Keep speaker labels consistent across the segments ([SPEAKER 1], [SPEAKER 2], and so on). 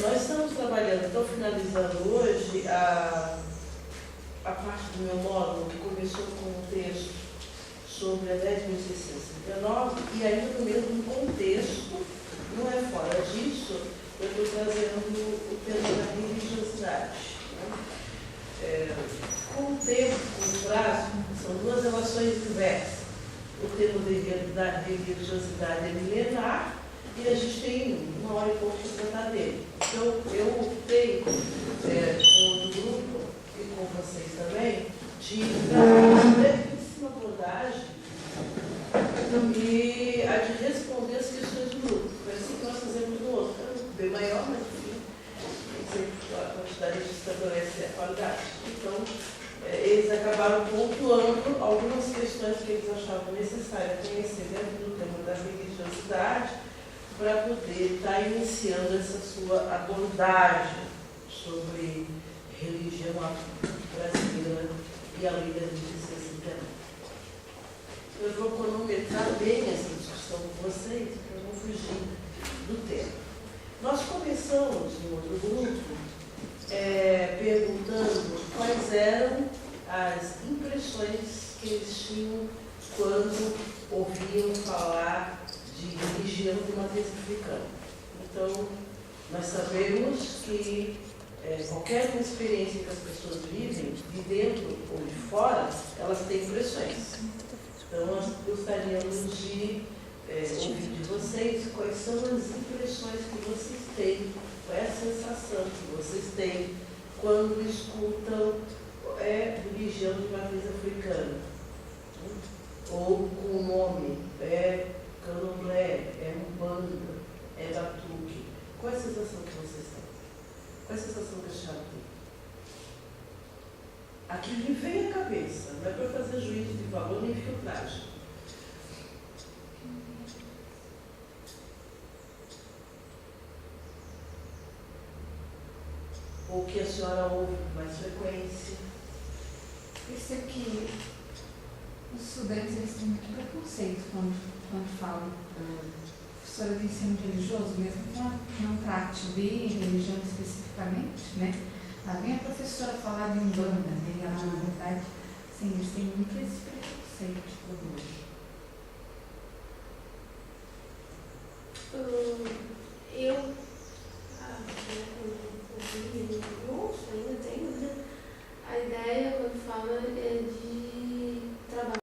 [SPEAKER 1] Nós estamos trabalhando, estou finalizando hoje a parte do meu módulo, que começou com um texto sobre a 10.669, e ainda no mesmo contexto, não é fora disso, eu estou trazendo o tema da religiosidade. Né? Com o tempo, com o prazo, são duas relações diversas. O tema da religiosidade é milenar, e a gente tem 1 hora e pouco para tratar dele. Então, eu optei, com o grupo e com vocês também, de trazer uma brevíssima abordagem e a de responder as questões do grupo. Foi assim que nós fazemos no outro. É um bem maior, mas enfim, a quantidade de estabelece a qualidade. Então, eles acabaram pontuando algumas questões que eles achavam necessárias conhecer dentro do tema da religiosidade, para poder estar iniciando essa sua abordagem sobre religião brasileira e a Lei da 10.669. Eu vou cronometrar bem essa discussão com vocês, para não fugir do tema. Nós começamos no outro grupo perguntando quais eram as impressões que eles tinham quando ouviam falar de religião de matriz africana. Então, nós sabemos que qualquer experiência que as pessoas vivem, de dentro ou de fora, elas têm impressões. Então, nós gostaríamos de ouvir de vocês quais são as impressões que vocês têm, qual é a sensação que vocês têm quando escutam religião de matriz africana. Ou com o nome, Candomblé, Umbanda, Batuque. Qual é a sensação que vocês têm? Qual é a sensação que a senhora tem? Aqui me vem a cabeça, não é para fazer juízo de valor nem filtragem. Ou que a senhora ouve com mais frequência?
[SPEAKER 2] Isso aqui, os estudantes eles têm muito preconceito quando falam. Professora de ensino religioso, mesmo que não trate de religião especificamente, né? Lá vem a professora falar de Umbanda, né? E ela, na verdade, sim, eles têm muito esse preconceito hoje.
[SPEAKER 3] Eu ouvi, ouço, ainda tenho, né? A ideia, quando fala, é de trabalho.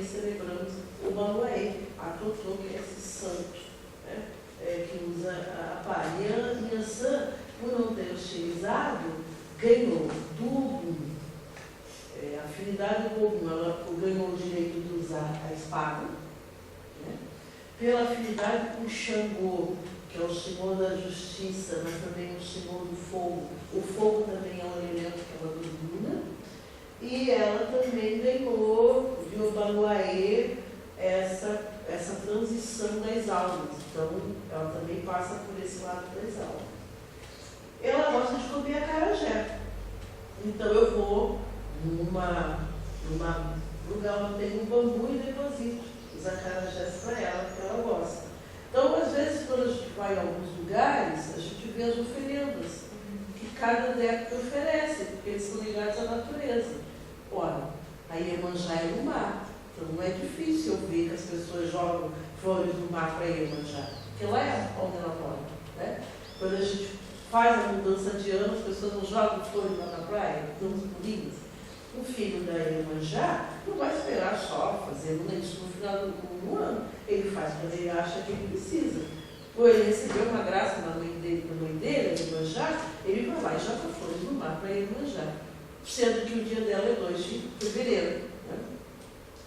[SPEAKER 1] celebramos o Baluaê, a Totô, que é esse santo, né? Que usa a pá. E a Yansan, por não ter utilizado, ganhou do Ogum, a afinidade com o Ogum, ela ganhou o direito de usar a espada, né? Pela afinidade com o Xangô, que é o senhor da justiça, mas também o senhor do fogo. O fogo também é um elemento que ela domina. E ela também ganhou de Obaluaê essa transição das almas. Então, ela também passa por esse lado das almas. Ela gosta de comer acarajé. Então, eu vou numa lugar onde tem um bambu e deposito os acarajés para ela, que ela gosta. Então, às vezes, quando a gente vai em alguns lugares, a gente vê as oferendas que cada adepto oferece, porque eles são ligados à natureza. Ora, a Iemanjá é no mar, então não é difícil eu ver que as pessoas jogam flores no mar para a Iemanjá, porque lá é onde ela mora, né? Quando a gente faz a mudança de ano, as pessoas não jogam flores lá na praia, damos bolinhas. O filho da Iemanjá não vai esperar só fazer isso no final do ano. Ele faz quando ele acha que ele precisa. Ou ele recebeu uma graça da mãe dele, a Iemanjá, ele vai lá e joga flores no mar para a Iemanjá. Sendo que o dia dela é 2 de fevereiro. Né?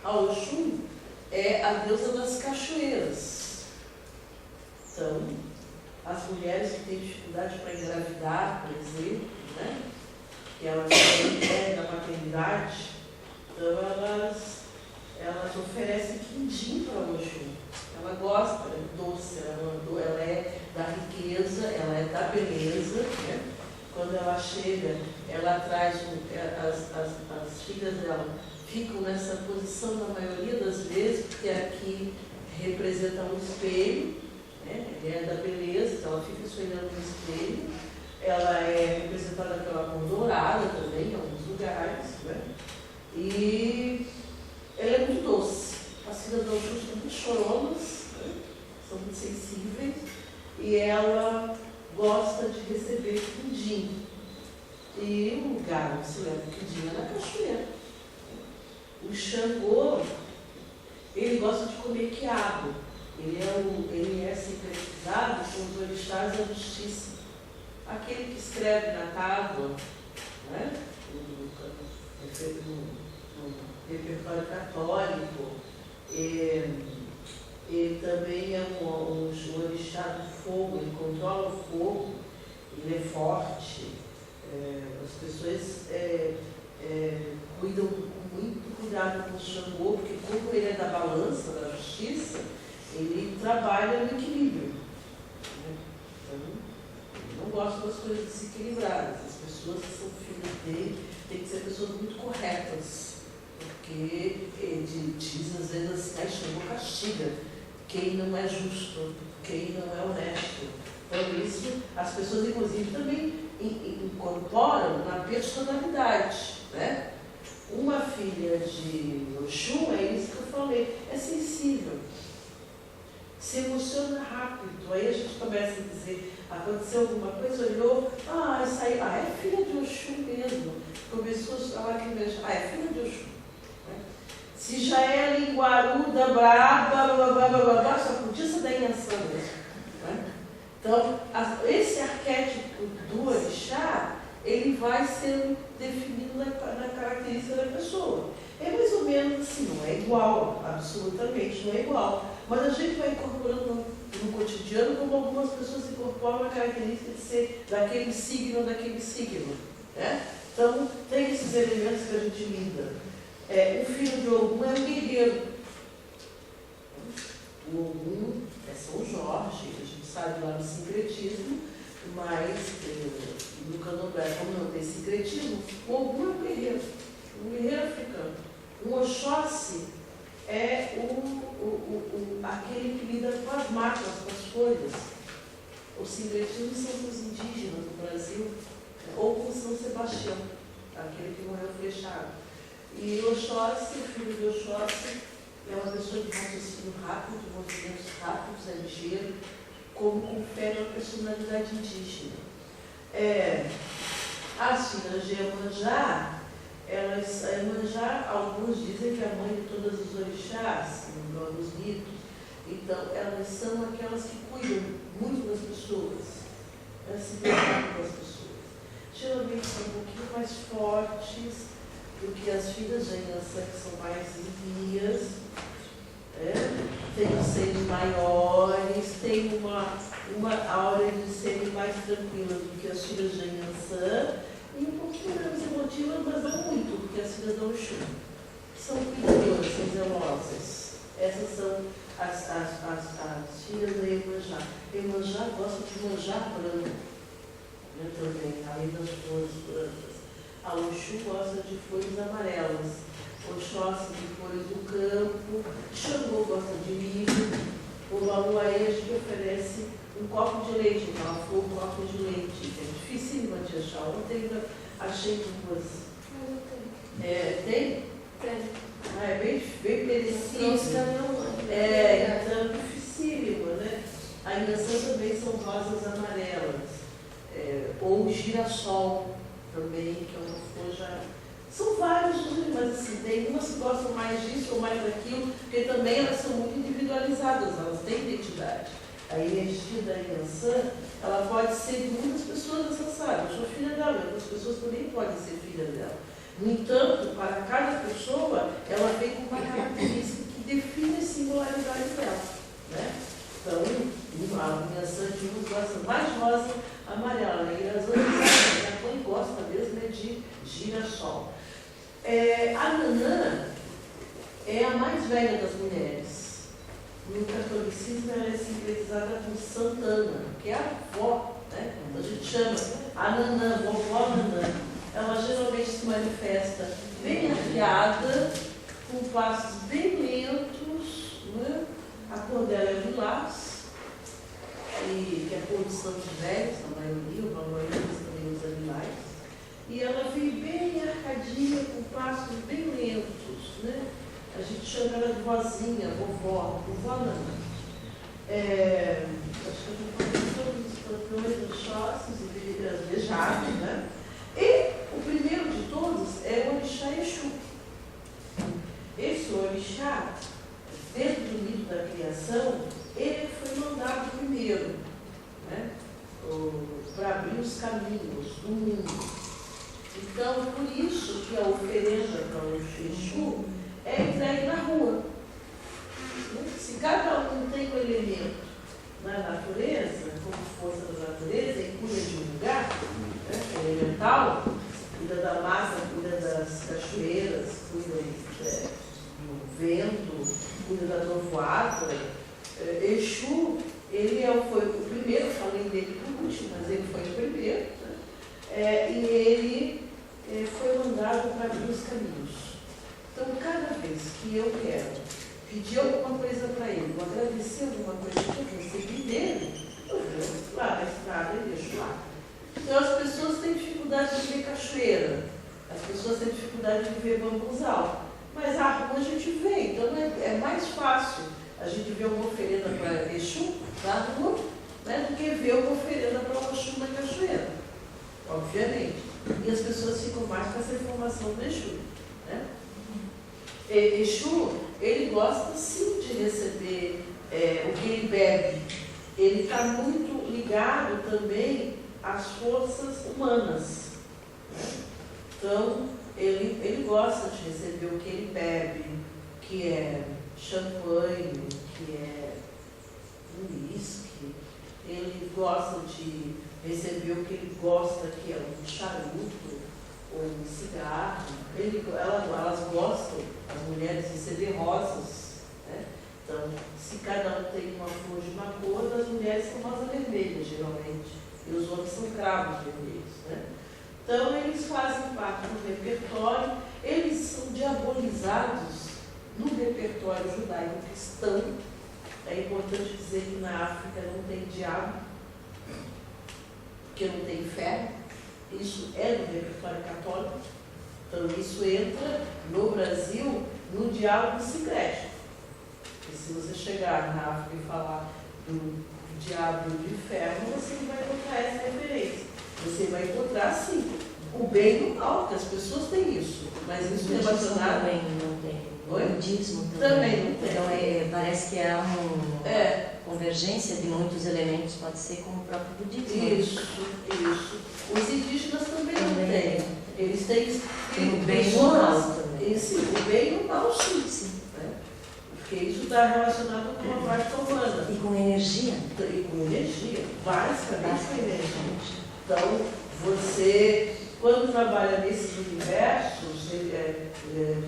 [SPEAKER 1] A Oxum é a deusa das cachoeiras. Então, as mulheres que têm dificuldade para engravidar, por exemplo, né? Que elas têm da maternidade, então elas oferecem quindim para o Oxum. Ela gosta, ela é doce, ela é da riqueza, ela é da beleza. Né? Quando ela chega, ela traz, as filhas dela ficam nessa posição na maioria das vezes, porque aqui representa um espelho, né? Ele é da beleza, então ela fica se olhando no espelho. Ela é representada pela mão dourada também, em alguns lugares, né? E ela é muito doce. As filhas da Oxum são muito choronas, né? São muito sensíveis, e ela gosta de receber quindim. E o lugar onde se leva o quindim é na cachoeira. O Xangô, ele gosta de comer quiabo. Ele é sincretizado com os orixás da justiça. Aquele que escreve na tábua, né? No repertório católico, ele também é um orixá do fogo, ele controla o fogo, ele é forte. As pessoas cuidam com muito cuidado com o Xangô, porque como ele é da balança, da justiça, ele trabalha no equilíbrio. Né? Então, ele não gosta das coisas desequilibradas. As pessoas que são filhas dele têm que ser pessoas muito corretas, porque ele diz às vezes assim, Xangô castiga quem não é justo, quem não é honesto. Então isso, as pessoas inclusive também incorporam na personalidade, né? Uma filha de Oxum, é isso que eu falei, é sensível, se emociona rápido. Aí a gente começa a dizer, aconteceu alguma coisa, olhou, isso aí, é filha de Oxum mesmo. Começou a falar que é filha de Oxum. Né? Se já é linguaruda, braba, só podia ser da Yansan mesmo. Né? Então, esse arquétipo do orixá, ele vai sendo definido na característica da pessoa. É mais ou menos assim, não é igual, absolutamente não é igual. Mas a gente vai incorporando no cotidiano como algumas pessoas incorporam a característica de ser daquele signo. Né? Então, tem esses elementos que a gente lida. O filho de Ogum é um guerreiro. O Ogum é São Jorge, a gente sabe lá no sincretismo, mas no candomblé, como não tem sincretismo, o Ogum é um guerreiro africano. O Oxóssi é aquele que lida com as matas, com as folhas. Os sincretismos são os indígenas do Brasil, ou com São Sebastião, aquele que morreu flechado. E o Oxóssi, o filho de Oxóssi, é uma pessoa de raciocínio rápido, de movimentos rápidos, é ligeiro, como confere a personalidade indígena. As filhas de Iemanjá, a Iemanjá, alguns dizem que é a mãe de todas os orixás, dos mitos. Então, elas são aquelas que cuidam muito das pessoas, elas se preocupam das pessoas. Geralmente são um pouquinho mais fortes do que as filhas de Anhansã, que são mais envias, têm seios maiores, têm uma aura de serem mais tranquilas do que as filhas de Anhansã, e um pouquinho menos emotivas, mas não muito, porque as filhas do Oxum são cuidadoras, são zelosas. Essas são as filhas da Iemanjá. Iemanjá gosta de manjar branco, também, além das flores brancas. A Oxum gosta de flores amarelas. Oxóssi de flores do campo. Xangô gosta de milho. O Baluaê a gente oferece um copo de leite, uma flor, um copo de leite. É dificílimo de achar. Ontem ainda achei duas. Tem?
[SPEAKER 3] Tem.
[SPEAKER 1] É bem merecido. Então é dificílimo, né? A Inhansã também são rosas amarelas. Ou girassol também, que é uma flor já. São vários, mas assim, tem umas que gostam mais disso ou mais daquilo, porque também elas são muito individualizadas, elas têm identidade. A energia da Inhansã, ela pode ser de muitas pessoas acessadas. Eu sou filha dela, outras pessoas também podem ser filha dela. No entanto, para cada pessoa, ela vem com uma característica que define a singularidade dela. Né? Então, a Inhansã de umas gosta mais rosa, amarela, e as outras, a mãe gosta mesmo de girassol. A Nanã é a mais velha das mulheres. No catolicismo, ela é sincretizada com Santana, que é a avó, né? A gente chama a Nanã, vovó Nanã. Ela geralmente se manifesta bem afiada, com passos bem lentos, né? A cor dela é lilás, que é a cor de santos velhos, na maioria, o maioria também usa lilás. E ela vem bem arcadinha, com passos bem lentos, né? A gente chama ela de vozinha, vovó Nanã. Acho que eu estou falando todos os escorpiões, os chosses e as vejadas, né? E o primeiro de todos é o orixá Exu. Esse orixá, dentro do mito da criação, ele foi mandado primeiro, né? Para abrir os caminhos do mundo. Então, por isso que a oferenda para o Exu é entregue na rua. Se cada um tem um elemento na natureza, como força da natureza, e cuida de um lugar, né, elemental, cuida da massa, cuida das cachoeiras, cuida do vento, cuida da trovoada. Exu, ele foi o primeiro, falei dele por último, mas ele foi o primeiro, né? E ele foi mandado para abrir os caminhos. Então, cada vez que eu quero pedir alguma coisa para ele, ou agradecer alguma coisa que eu recebi dele, eu vou lá na estrada e deixo lá. Então, as pessoas têm dificuldade de ver cachoeira, as pessoas têm dificuldade de ver bambuzal, mas a rua a gente vê, então é mais fácil a gente ver uma oferenda para Exu na rua, né, do que ver uma oferenda para o Oxum na cachoeira, obviamente. E as pessoas ficam mais com essa informação do Exu. Né? Exu, ele gosta sim de receber o que ele bebe. Ele está muito ligado também às forças humanas. Né? Então, ele gosta de receber o que ele bebe, que é champanhe, que é uísque. Ele gosta de receber o que ele gosta, que é um charuto ou um cigarro. Elas gostam, as mulheres, de receber rosas. Né? Então, se cada um tem uma flor de uma cor, as mulheres são rosa vermelha, geralmente, e os homens são cravos vermelhos. Né? Então, eles fazem parte do repertório, eles são diabolizados no repertório judaico-cristão. É importante dizer que na África não tem diabo, porque não tem inferno. Isso é do repertório católico. Então, isso entra no Brasil no diálogo secreto. E se você chegar na África e falar do diabo e do inferno, você não vai encontrar essa referência. Você vai encontrar, sim, o bem e o mal, porque as pessoas têm isso. Mas isso
[SPEAKER 4] O
[SPEAKER 1] relacionado...
[SPEAKER 4] também não tem.
[SPEAKER 1] Oi?
[SPEAKER 4] O budismo
[SPEAKER 1] Também não tem.
[SPEAKER 4] Então parece que há uma
[SPEAKER 1] É.
[SPEAKER 4] convergência de muitos elementos, pode ser com o próprio budismo.
[SPEAKER 1] Isso. Os indígenas também não têm. Eles têm
[SPEAKER 4] Tem o bem e o mal também.
[SPEAKER 1] O bem e o mal, sim. Né? Porque isso está relacionado com a parte humana.
[SPEAKER 4] E com energia.
[SPEAKER 1] E com energia, basicamente com energia. Então, você, quando trabalha nesses universos de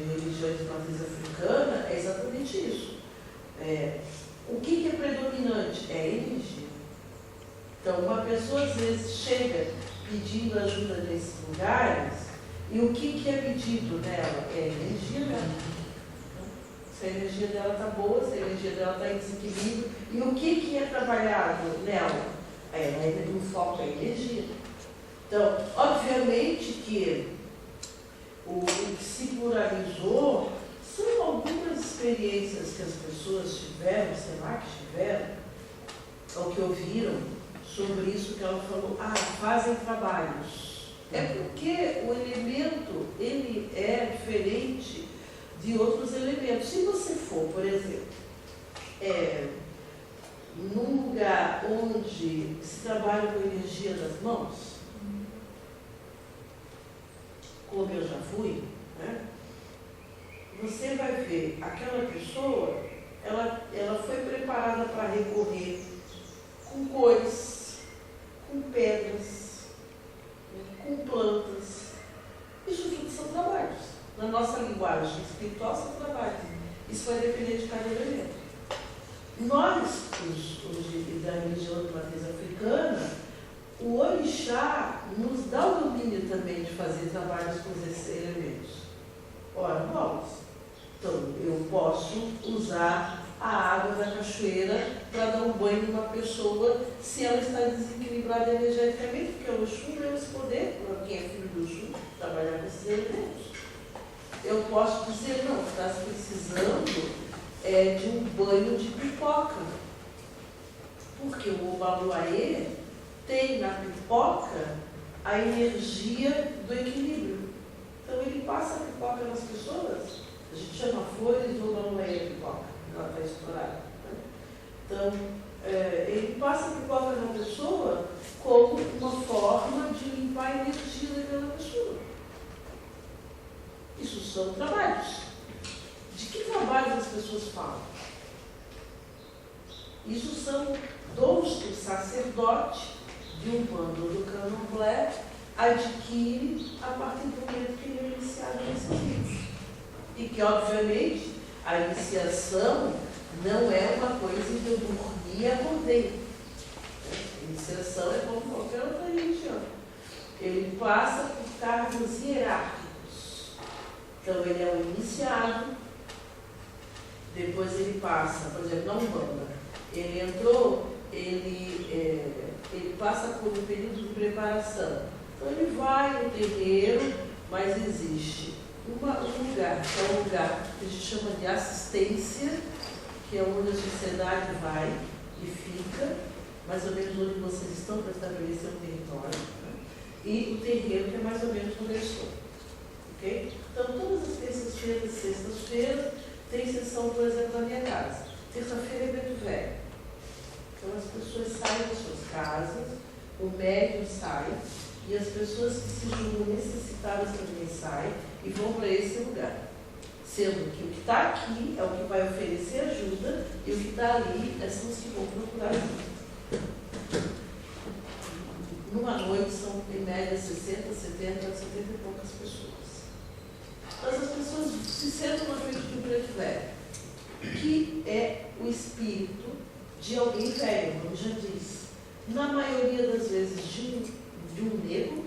[SPEAKER 1] religiões de matriz africana, é exatamente isso. O que é predominante? É a energia. Então, uma pessoa às vezes chega pedindo ajuda nesses lugares, e o que é pedido nela? É a energia dela. Se a energia dela está boa, se a energia dela está em desequilíbrio, e o que é trabalhado nela? O foco é a energia. Então, obviamente que o que se pluralizou são algumas experiências que as pessoas tiveram, sei lá, que tiveram, ou que ouviram sobre isso que ela falou, fazem trabalhos. É porque o elemento, ele é diferente de outros elementos. Se você for, por exemplo, num lugar onde se trabalha com a energia das mãos, como eu já fui, né? Você vai ver aquela pessoa, ela foi preparada para recorrer com cores, com pedras, com plantas. Isso tudo são trabalhos. Na nossa linguagem espiritual são trabalhos. Isso vai depender de cada elemento. Nós, os da religião de matriz africana, o orixá nos dá o domínio também de fazer trabalhos com esses elementos. Ora, vamos. Então, eu posso usar a água da cachoeira para dar um banho numa pessoa se ela está desequilibrada energeticamente, porque o Oxum deu esse poder, para quem é filho do Oxum, trabalhar com esses elementos. Eu posso dizer, não, está precisando de um banho de pipoca, porque o Obaluaê tem na pipoca a energia do equilíbrio. Então ele passa a pipoca nas pessoas, a gente chama flores do Obaluaê a pipoca, ela está estourada. Né? Então, ele passa a pipoca na pessoa como uma forma de limpar a energia daquela pessoa. Isso são trabalhos. De que trabalhos as pessoas falam? Isso são dons que o sacerdote de um bando do candomblé adquire a partir do momento que ele é iniciado nesse livro. E que, obviamente, a iniciação não é uma coisa que eu dormi e acordei. A iniciação é como qualquer outra religião. Ele passa por cargos hierárquicos. Então, ele é um iniciado, depois ele passa, por exemplo, na Umbanda. Ele entrou, ele passa por um período de preparação. Então, ele vai no terreiro, mas existe um lugar, que é um lugar que a gente chama de assistência, que é onde a sociedade vai e fica, mais ou menos onde vocês estão para estabelecer o território, né? E o terreiro, que é mais ou menos onde eu estou. Okay? Então, todas as terças-feiras e sextas-feiras tem sessão, por exemplo, na minha casa. Terça-feira é Beto Velho. Então, as pessoas saem das suas casas, o médium sai, e as pessoas que se julgam necessitadas também saem e vão para esse lugar. Sendo que o que está aqui é o que vai oferecer ajuda e o que está ali são os que vão procurar ajuda. Numa noite são, em média, 60, 70 e poucas pessoas. Mas as pessoas se sentam na frente de um preto velho, que é o espírito de alguém velho, como já disse. Na maioria das vezes de um negro,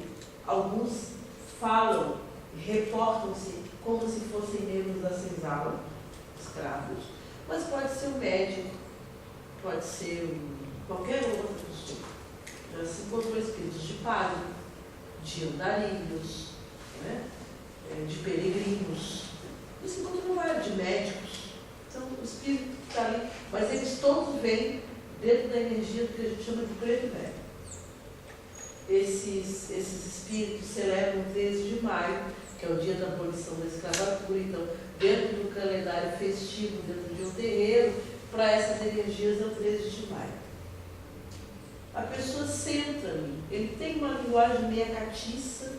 [SPEAKER 1] alguns falam, reportam-se como se fossem negros da senzala, escravos, mas pode ser um médico, pode ser qualquer outra pessoa. Já se encontrou espíritos de padre, de andarilhos, né? De peregrinos, e se encontrou vários de médicos. Então, o espírito está ali, mas eles todos vêm dentro da energia do que a gente chama de preto velho. Esses espíritos celebram o 13 de maio, que é o dia dia da abolição da escravatura, então, dentro do calendário festivo, dentro de um terreiro, para essas energias é o 13 de maio. A pessoa senta ali, ele tem uma linguagem meia catiça,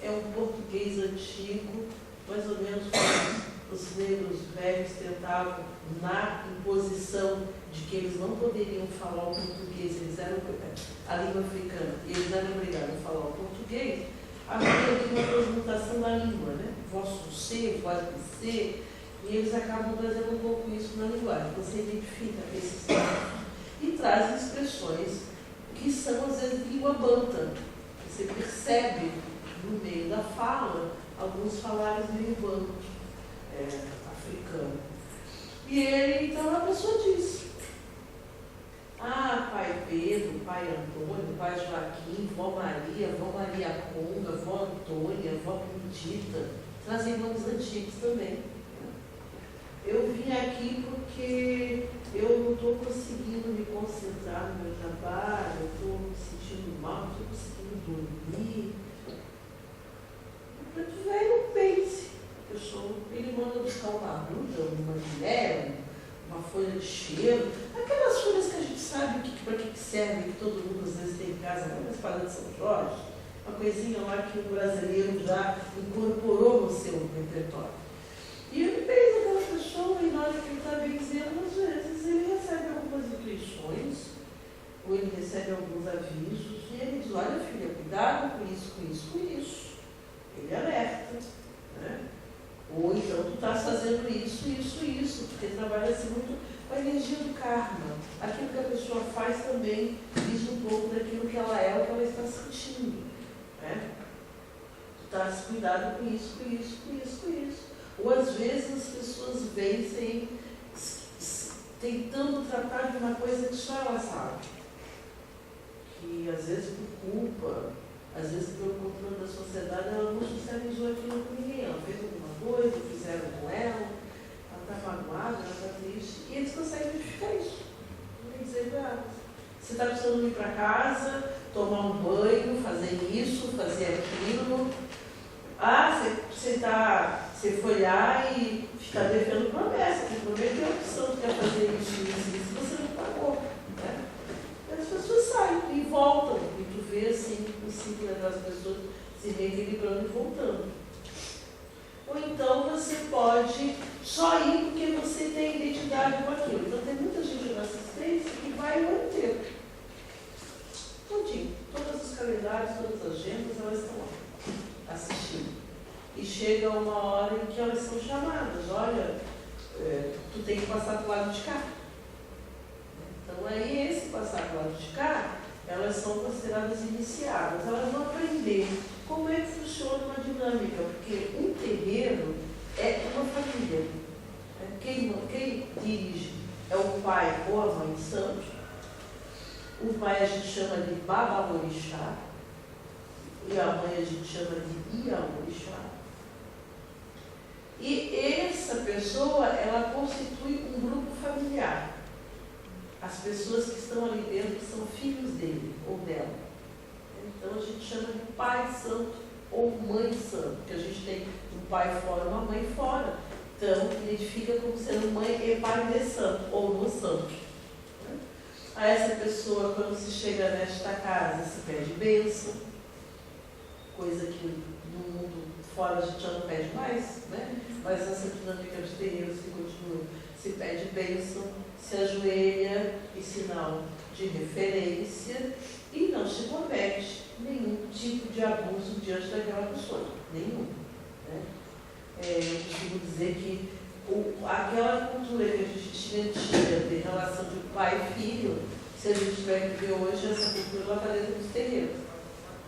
[SPEAKER 1] é um português antigo, mais ou menos como os negros velhos tentavam, na imposição de que eles não poderiam falar o português, eles eram a língua africana, e eles eram obrigados a falar o português, havia uma transmutação da língua, né? Vosso ser, vosso ser, e eles acabam trazendo um pouco isso na linguagem. Você identifica esses traços e traz expressões que são, às vezes, língua banta. Você percebe, no meio da fala, alguns falares meio banto, africano. E ele, então, a pessoa diz: ah, pai Pedro, pai Antônio, pai Joaquim, vó Maria Conga, vó Antônia, vó Benedita, trazem nomes antigos também. Eu vim aqui porque eu não estou conseguindo me concentrar no meu trabalho, eu estou me sentindo mal, não estou conseguindo dormir. O preto velho pense. Ele manda buscar uma arruda, uma mulher, uma folha de cheiro, aquelas folhas que a gente sabe para que serve, que todo mundo às vezes tem em casa, na espada de São Jorge, uma coisinha lá que o brasileiro já incorporou no seu repertório. E ele fez aquela pessoa, e na hora que ele está benzendo, às vezes ele recebe algumas intuições, ou ele recebe alguns avisos, e ele diz: olha, filha, cuidado com isso, com isso, com isso. Ele alerta, né? Ou então tu estás fazendo isso, porque trabalha assim muito com a energia do karma. Aquilo que a pessoa faz também diz um pouco daquilo que ela é, o que ela está sentindo, né? Tu estás cuidado com isso, com isso, com isso, com isso. Ou às vezes as pessoas vencem tentando tratar de uma coisa que só ela sabe. Que às vezes por culpa, às vezes pelo controle da sociedade, ela não socializou aquilo com ninguém. Ela fez alguma coisa, fizeram com ela está magoada, ela está triste. E eles conseguem identificar isso. Não tem que dizer nada. Você está precisando ir para casa, tomar um banho, fazer isso, fazer aquilo. Ah, você foi lá e está devendo promessa. Você prometeu a opção que quer fazer isso, você não pagou. Né? E as pessoas saem e voltam. E tu vê assim, o ciclo das pessoas se reequilibrando e voltando. Ou então você pode só ir porque você tem identidade com aquilo. Então tem muita gente na assistência que vai o ano inteiro. Todinho. Todos os calendários, todas as agendas, elas estão lá, assistindo. E chega uma hora em que elas são chamadas. Olha, tu tem que passar para o lado de cá. Então aí esse passar para o lado de cá, elas são consideradas iniciadas. Elas vão aprender como é que funciona uma dinâmica, porque um terreiro é uma família. Quem dirige é o pai ou a mãe santo. O pai a gente chama de Babalorixá e a mãe a gente chama de Iamorixá. E essa pessoa, ela constitui um grupo familiar. As pessoas que estão ali dentro são filhos dele ou dela. Então a gente chama de pai santo ou mãe santo, porque a gente tem um pai fora e uma mãe fora. Então identifica como sendo mãe e pai de santo ou no santo. A essa pessoa, quando se chega nesta casa, se pede bênção, coisa que no mundo fora a gente já não pede mais, né? Mas essa dinâmica de terreiro se continua. Se pede bênção, se ajoelha em sinal de referência e não se comete nenhum tipo de abuso diante daquela pessoa. Nenhum. Né? Eu costumo dizer que aquela cultura que a gente tinha de relação de pai e filho, se a gente tiver que ver hoje, essa cultura ela está dentro dos terreiros.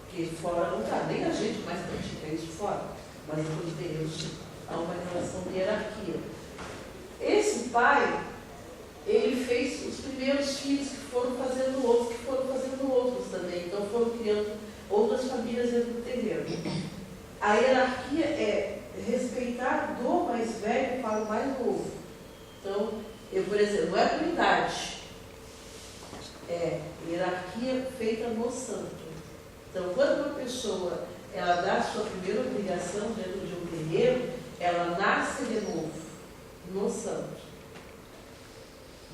[SPEAKER 1] Porque fora não está, nem a gente mais pratica isso fora, mas nos terreiros há uma relação de hierarquia. Esse pai, ele fez os primeiros filhos que foram fazendo outros também, então foram criando outras famílias dentro do terreiro. A hierarquia é respeitar do mais velho para o mais novo. Então, por exemplo, não é por idade, é hierarquia feita no santo. Então, quando uma pessoa ela dá a sua primeira obrigação dentro de um terreiro, ela nasce de novo, no santo.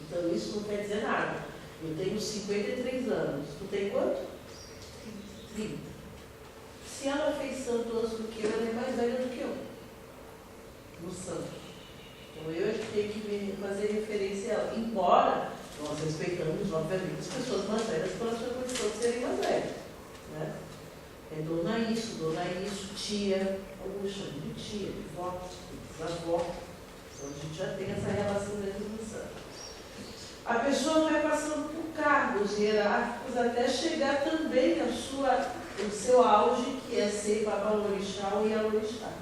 [SPEAKER 1] Então isso não quer dizer nada. Eu tenho 53 anos. Tu tem quanto? 30. Se ela fez santo antes do que eu, ela é mais velha do que eu. No santo. Então eu é que tenho que me fazer referência a ela. Embora nós respeitamos, obviamente, as pessoas mais velhas pela sua condição de serem mais velhas. Né? É dona isso, tia, alguns chamam de tia, de vó, de bisavó. Então a gente já tem essa relação dentro do santo. A pessoa vai passando por cargos hierárquicos até chegar também o seu auge, que é ser babalorixá ou ialorixá.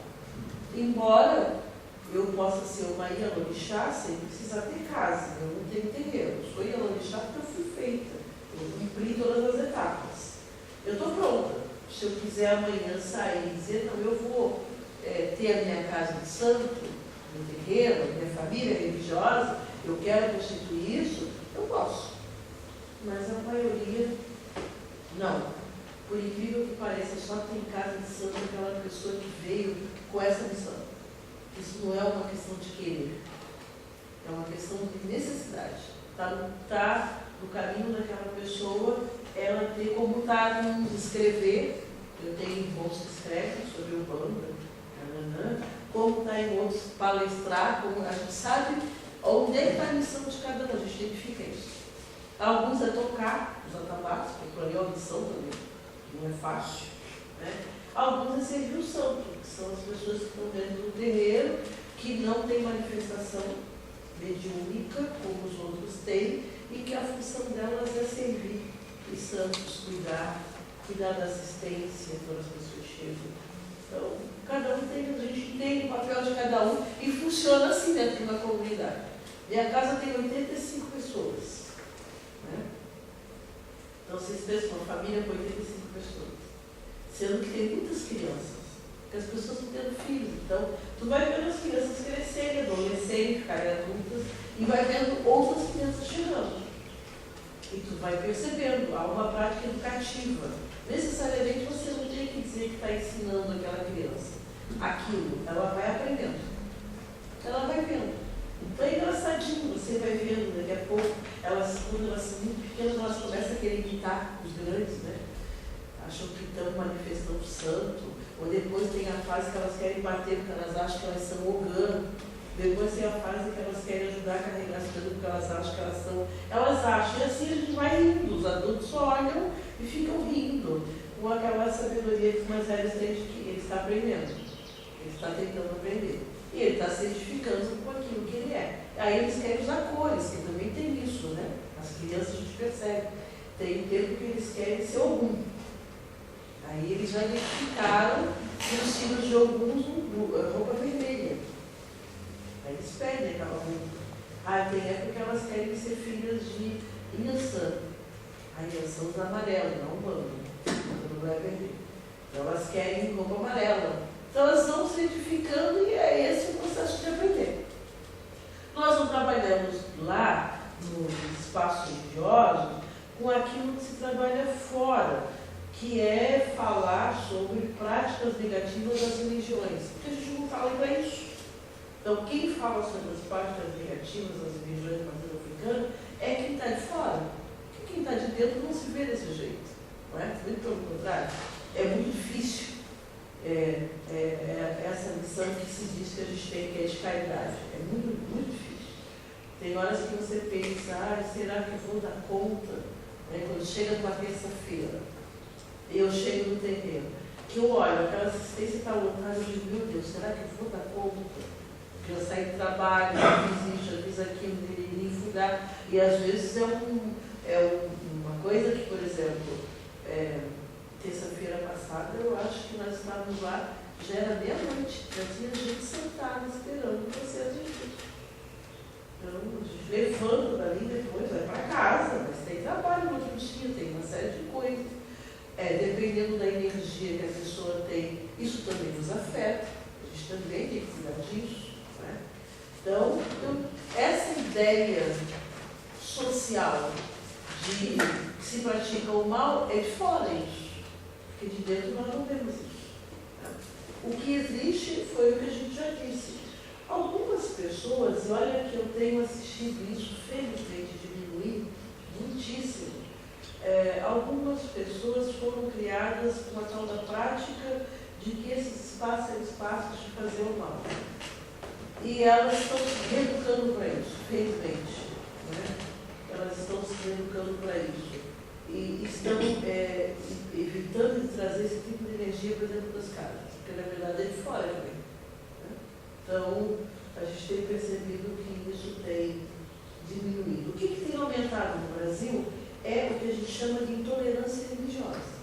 [SPEAKER 1] Embora eu possa ser uma ialorixá sem precisar ter casa, eu não tenho terreiro. Eu sou ialorixá porque eu fui feita, eu cumpri todas as etapas. Eu estou pronta. Se eu quiser amanhã sair e dizer, não, eu vou ter a minha casa de santo, meu terreiro, minha família religiosa, eu quero constituir isso, eu posso. Mas a maioria, não. Por incrível que pareça, só tem casa de santo aquela pessoa que veio com essa missão. Isso não é uma questão de querer, é uma questão de necessidade. Está no caminho daquela pessoa, ela ter como está nos escrever, eu tenho irmãos que escrevem sobre o bando, como está em outros palestrar, como a gente sabe onde é que está a missão de cada um, a gente identifica isso. Alguns é tocar os atabaques, porque para mim é uma missão também, não é fácil. Né? Alguns é servir o santo, que são as pessoas que estão dentro do terreiro, que não têm manifestação mediúnica, como os outros têm, e que a função delas é servir os santos, cuidar da assistência quando as pessoas chegam. Então, cada um tem, a gente entende o papel de cada um e funciona assim dentro de uma comunidade. Minha casa tem 85 pessoas. Né? Então, vocês pensam, uma família com 85 pessoas. Sendo que tem muitas crianças, porque as pessoas estão tendo filhos. Então, tu vai vendo as crianças crescerem, adolescerem, ficarem adultas, e vai vendo outras crianças chegando. E tu vai percebendo, há uma prática educativa. Necessariamente você não tem que dizer que está ensinando aquela criança aquilo, ela vai aprendendo. Ela vai vendo. Então é engraçadinho, você vai vendo, daqui a pouco, quando elas são muito pequenas, elas começam a querer imitar os grandes, né? Acham que estão manifestando o santo, ou depois tem a fase que elas querem bater porque elas acham que elas são ogã, depois tem a fase que elas querem ajudar a carregar as coisas porque elas acham que elas são. Elas acham, e assim a gente vai rindo, os adultos olham e ficam rindo, com aquela sabedoria que os mais velhos têm de que ele está aprendendo, ele está tentando aprender. E ele está se identificando com aquilo que ele é. Aí eles querem usar cores, que também tem isso, né? As crianças a gente percebe. Tem tempo que eles querem ser Ogum. Aí eles já identificaram que os filhos de Ogum usam roupa vermelha. Aí eles pedem aquela roupa. Tem época que elas querem ser filhas de Inhaçã. A Inhaçã usa amarelo, não bando. Não é vermelho. Então elas querem roupa amarela. Então elas vão se identificando e é esse o processo de aprender. Nós não trabalhamos lá, nos espaços religiosos, com aquilo que se trabalha fora, que é falar sobre práticas negativas das religiões. Porque a gente não fala para isso. Então quem fala sobre as práticas negativas das religiões africanas é quem está de fora. Porque quem está de dentro não se vê desse jeito. Não é? Muito pelo contrário. É muito difícil. Essa missão que se diz que a gente tem, que é de caridade. É muito, muito difícil. Tem horas que você pensa, será que eu vou dar conta? Quando chega numa terça-feira, eu chego no terreno, que eu olho, aquela assistência está lotada, eu digo, meu Deus, será que eu vou dar conta? Porque eu saí do trabalho, já fiz isso, já fiz aquilo, deveria fugir. E às vezes uma coisa que, por exemplo, terça-feira passada, eu acho que nós estávamos lá, já era meia-noite, já tinha gente sentada esperando o processo de justiça. Então, a gente levanta dali depois, vai para casa, mas tem trabalho no outro dia, tem uma série de coisas. Dependendo da energia que a pessoa tem, isso também nos afeta, a gente também tem que cuidar disso. Né? Então, essa ideia social de que se pratica o mal é de fora isso. Porque de dentro nós não vemos isso. O que existe foi o que a gente já disse. Algumas pessoas, e olha que eu tenho assistido isso, felizmente diminuir muitíssimo, algumas pessoas foram criadas com a tal da prática de que esses espaços são espaços de fazer o mal. E elas estão se reeducando para isso, felizmente. Né? Elas estão se reeducando para isso. E estão evitando de trazer esse tipo de energia para dentro das casas, porque na verdade é de fora também. Né? Então, a gente tem percebido que isso tem diminuído. O que tem aumentado no Brasil é o que a gente chama de intolerância religiosa.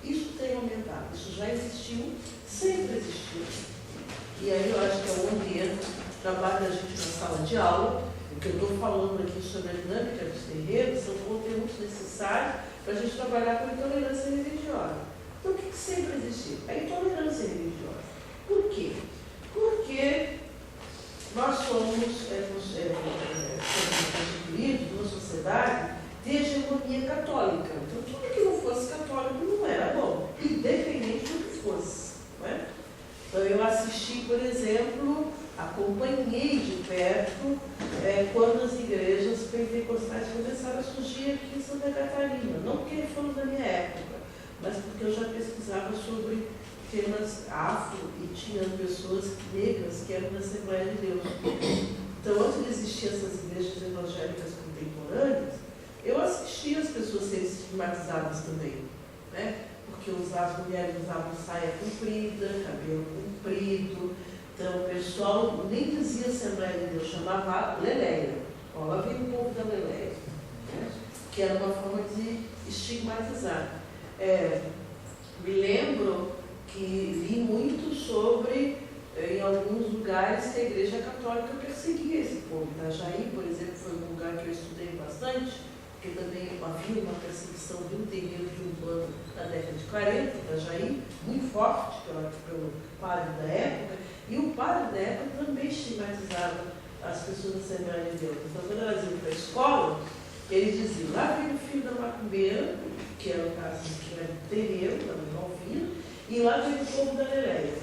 [SPEAKER 1] Isso tem aumentado, isso já existiu, sempre existiu. E aí eu acho que é onde entra o trabalho da gente na sala de aula. O que eu estou falando aqui sobre a dinâmica dos terreiros são conteúdos necessários para a gente trabalhar com a intolerância religiosa. Então, o que sempre existiu? A intolerância religiosa. Por quê? Porque nós somos constituídos numa sociedade de hegemonia católica. Então, tudo que não fosse católico não era bom, independente do que fosse. Não é? Então, eu assisti, por exemplo, acompanhei de perto quando as igrejas pentecostais começaram a surgir aqui em Santa Catarina. Não porque foram da minha época, mas porque eu já pesquisava sobre temas afro e tinha pessoas negras que eram da Assembleia de Deus. Então, antes de existir essas igrejas evangélicas contemporâneas, eu assistia as pessoas serem estigmatizadas também, né? Porque as mulheres usavam saia comprida, cabelo comprido. Então, o pessoal nem dizia Assembleia de Deus, chamava Leleia. Ó, lá vem o povo da Leleia, né? Que era uma forma de estigmatizar. Me lembro que li muito sobre, em alguns lugares, que a Igreja Católica perseguia esse povo. Itajaí, por exemplo, foi um lugar que eu estudei bastante, porque também havia uma perseguição de um terreiro de Umbanda na década de 40, Itajaí, muito forte pelo padre da época, e o padre da época também estigmatizava as pessoas da Assembleia de Deus. Então, quando elas iam para a escola, eles diziam, lá vem o filho da macumbeira, que era o caso que era do terreiro, da Malvina, e lá vem o povo da Leleia.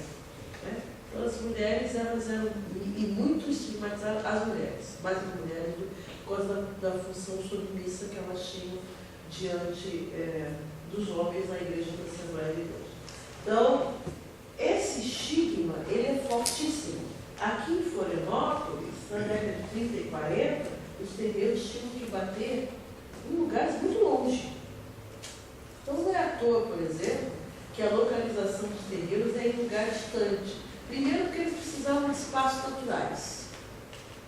[SPEAKER 1] Né? Então, as mulheres, elas eram, e muito estigmatizadas, as mulheres, mais as mulheres, por causa da função submissa que elas tinham diante dos homens na Igreja da Assembleia de Deus. Então, esse estigma, ele é fortíssimo. Aqui em Florianópolis, na década de 30 e 40, os terreiros tinham que bater em lugares muito longe. Então, não é à toa, por exemplo, que a localização dos terreiros é em lugar distante. Primeiro, porque eles precisavam de espaços naturais.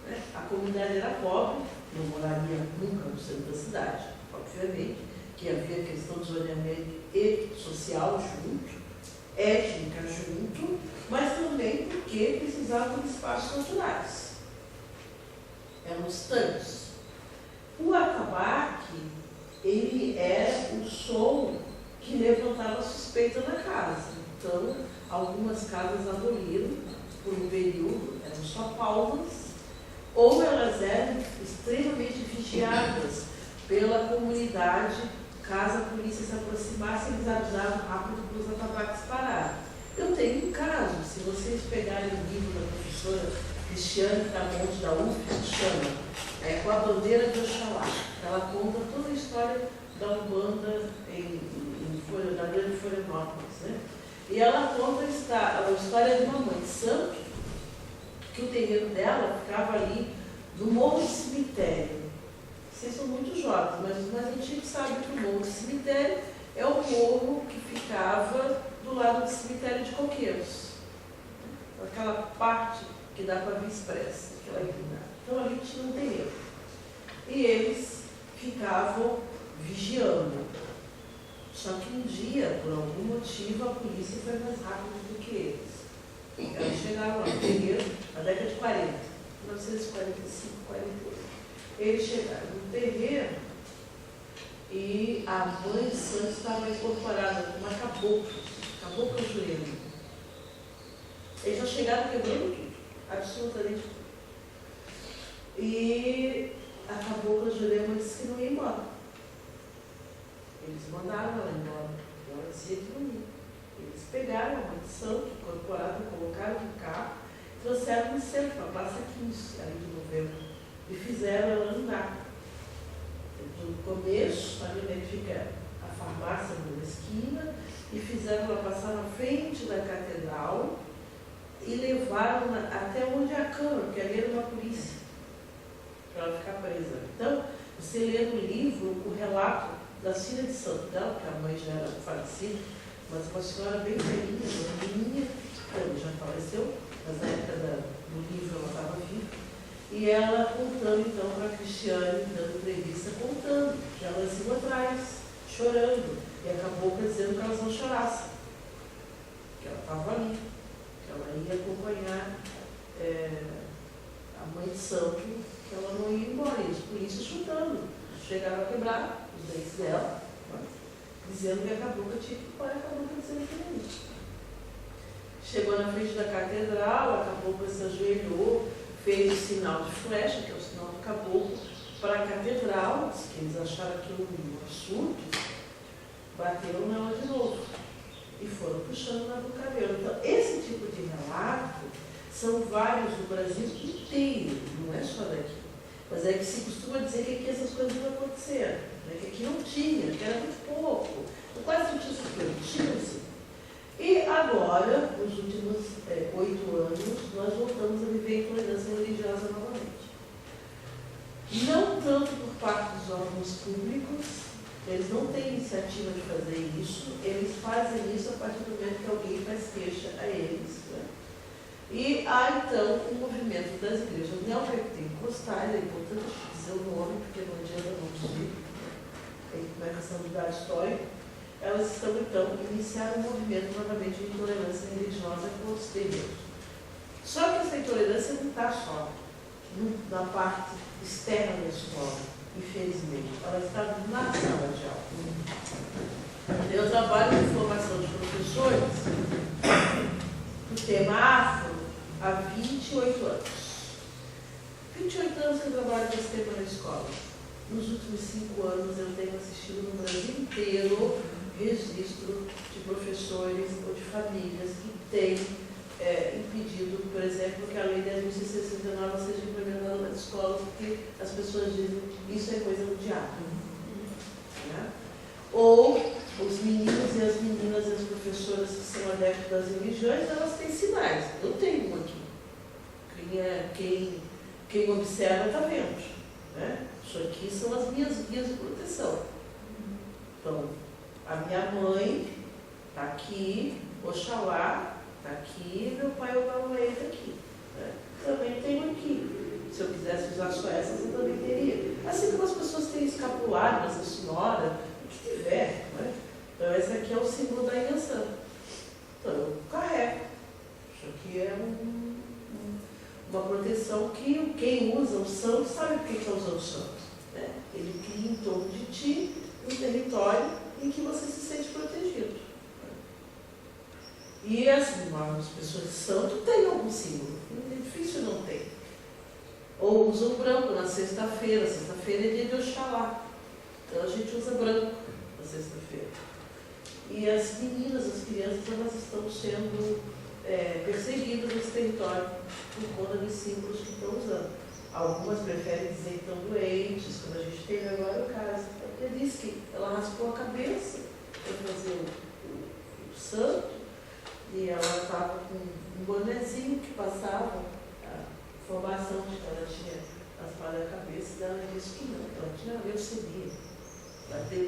[SPEAKER 1] Né? A comunidade era pobre, não moraria nunca no centro da cidade, obviamente, que havia questão de zoneamento e social junto, étnica junto, mas também porque precisavam de espaços naturais. Eram distantes. O atabaque, ele era o som que levantava suspeita na casa. Então, algumas casas aboliram por um período, eram só palmas, ou elas eram extremamente vigiadas pela comunidade. Caso a polícia se aproximasse, eles avisavam rápido para os atabaques pararem. Eu tenho um caso, se vocês pegarem o livro da professora Cristiane Tramonte da UF, que chama Com a Bandeira de Oxalá. Ela conta toda a história da Umbanda da grande Florianópolis, né? E ela conta a história de uma mãe de santo, que o terreiro dela ficava ali no Morro do Cemitério. Vocês são muito jovens, mas os mais antigos sabem que o Morro do Cemitério é o morro que ficava do lado do cemitério de Coqueiros. Aquela parte que dá para a Via Expressa, aquela inclinada. Então ali tinha um terreiro. E eles ficavam vigiando. Só que um dia, por algum motivo, a polícia foi mais rápida do que eles. Eles chegaram lá no terreiro, na década de 40, 1945, 48. Eles chegaram no terreiro e a mãe de santo estava incorporada com uma cabocla jurema. Eles já chegaram quebrando tudo, absolutamente tudo. E a cabocla jurema disse que não ia embora. Eles mandaram ela embora. Ela dizia que não ia. Eles pegaram a mãe de santo, incorporaram, colocaram no carro, trouxeram no centro, para a Praça 15, ali de Novembro, e fizeram ela andar. No começo, ali onde fica a farmácia na esquina, e fizeram ela passar na frente da catedral e levaram até onde é a Câmara, porque ali era uma polícia, para ela ficar presa. Então, você lê no livro o relato da filha de santo dela, porque a mãe já era falecida, mas uma senhora bem velhinha, uma menininha, ela já faleceu, mas na época do livro ela estava viva. E ela contando então para a Cristiane, dando entrevista, contando que elas iam atrás, chorando, e acabou dizendo que elas não chorassem, que ela estava ali, que ela ia acompanhar a mãe de santo, que ela não ia embora, e os polícias chutando, chegaram a quebrar os dentes dela, dizendo que a cabocla tinha que pôr a cabocla dizendo que não ia. Chegou na frente da catedral, a cabocla se ajoelhou, fez o sinal de flecha, que é o sinal do caboclo, para a catedral, que eles acharam aquilo um absurdo, bateram nela de novo e foram puxando na do cabelo. Então, esse tipo de relato são vários no Brasil inteiro, não é só daqui. Mas é que se costuma dizer que aqui essas coisas não aconteceram, né? Que aqui não tinha, que era muito pouco, quase não tinha essas coisas, tinha-se. E agora, nos últimos 8 anos, nós voltamos a viver a intolerância religiosa novamente. Não tanto por parte dos órgãos públicos, eles não têm iniciativa de fazer isso, eles fazem isso a partir do momento que alguém faz queixa a eles. Né? E há então um movimento das igrejas neopentecostais, é importante dizer o nome, porque não adianta não dizer, não é questão de dar histórico. Elas estão, então, iniciando um movimento novamente de intolerância religiosa contra os terreiros. Só que essa intolerância não está só na parte externa da escola, infelizmente. Ela está na sala de aula. Eu trabalho em formação de professores do tema afro há 28 anos. 28 anos que eu trabalho com esse tema na escola. Nos últimos 5 anos eu tenho assistido no Brasil inteiro registro de professores ou de famílias que têm impedido, por exemplo, que a Lei 10.669 seja implementada nas escolas, porque as pessoas dizem que isso é coisa do diabo. Né? Ou os meninos e as meninas e as professoras que são adeptos das religiões, elas têm sinais. Eu tenho um aqui. Quem observa está vendo. Né? Isso aqui são as minhas guias de proteção. Então, a minha mãe está aqui, Oxalá está aqui, meu pai Obaluê está aqui. Né? Também tenho aqui. Se eu quisesse usar só essas, eu também teria. Assim como as pessoas têm escapulário, Nossa Senhora, o que tiver. Né? Então, esse aqui é o símbolo da invenção. Então, eu carrego. Isso aqui é uma proteção que quem usa o santo sabe por que está usando o santo. Né? Ele cria em torno de ti um território em que você se sente protegido. E assim, as pessoas de santo têm algum símbolo. É difícil não ter. Ou usam branco na sexta-feira. Sexta-feira é dia de Oxalá. Então a gente usa branco na sexta-feira. E as meninas, as crianças, elas estão sendo perseguidas nesse território por conta dos símbolos que estão usando. Algumas preferem dizer que estão doentes, como a gente teve agora o caso. Ela disse que ela raspou a cabeça para fazer o santo e ela estava com um bonezinho que passava a informação de que ela tinha raspado a cabeça e ela disse que não, que ela tinha leucemia.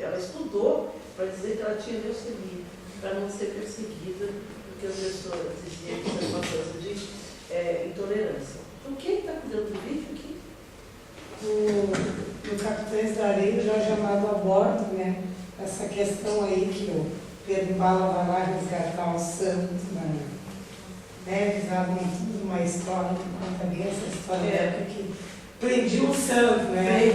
[SPEAKER 1] Ela estudou para dizer que ela tinha leucemia, para não ser perseguida, porque as pessoas diziam que isso é uma coisa de intolerância. Então, quem está cuidando do vídeo aqui?
[SPEAKER 5] No Capitães da Areia, o Jorge Amado aborda, né, essa questão aí que o Pedro Bala vai lá resgatar o santo, né, visado numa escola que conta bem essa história da época que prendiam o santo, né?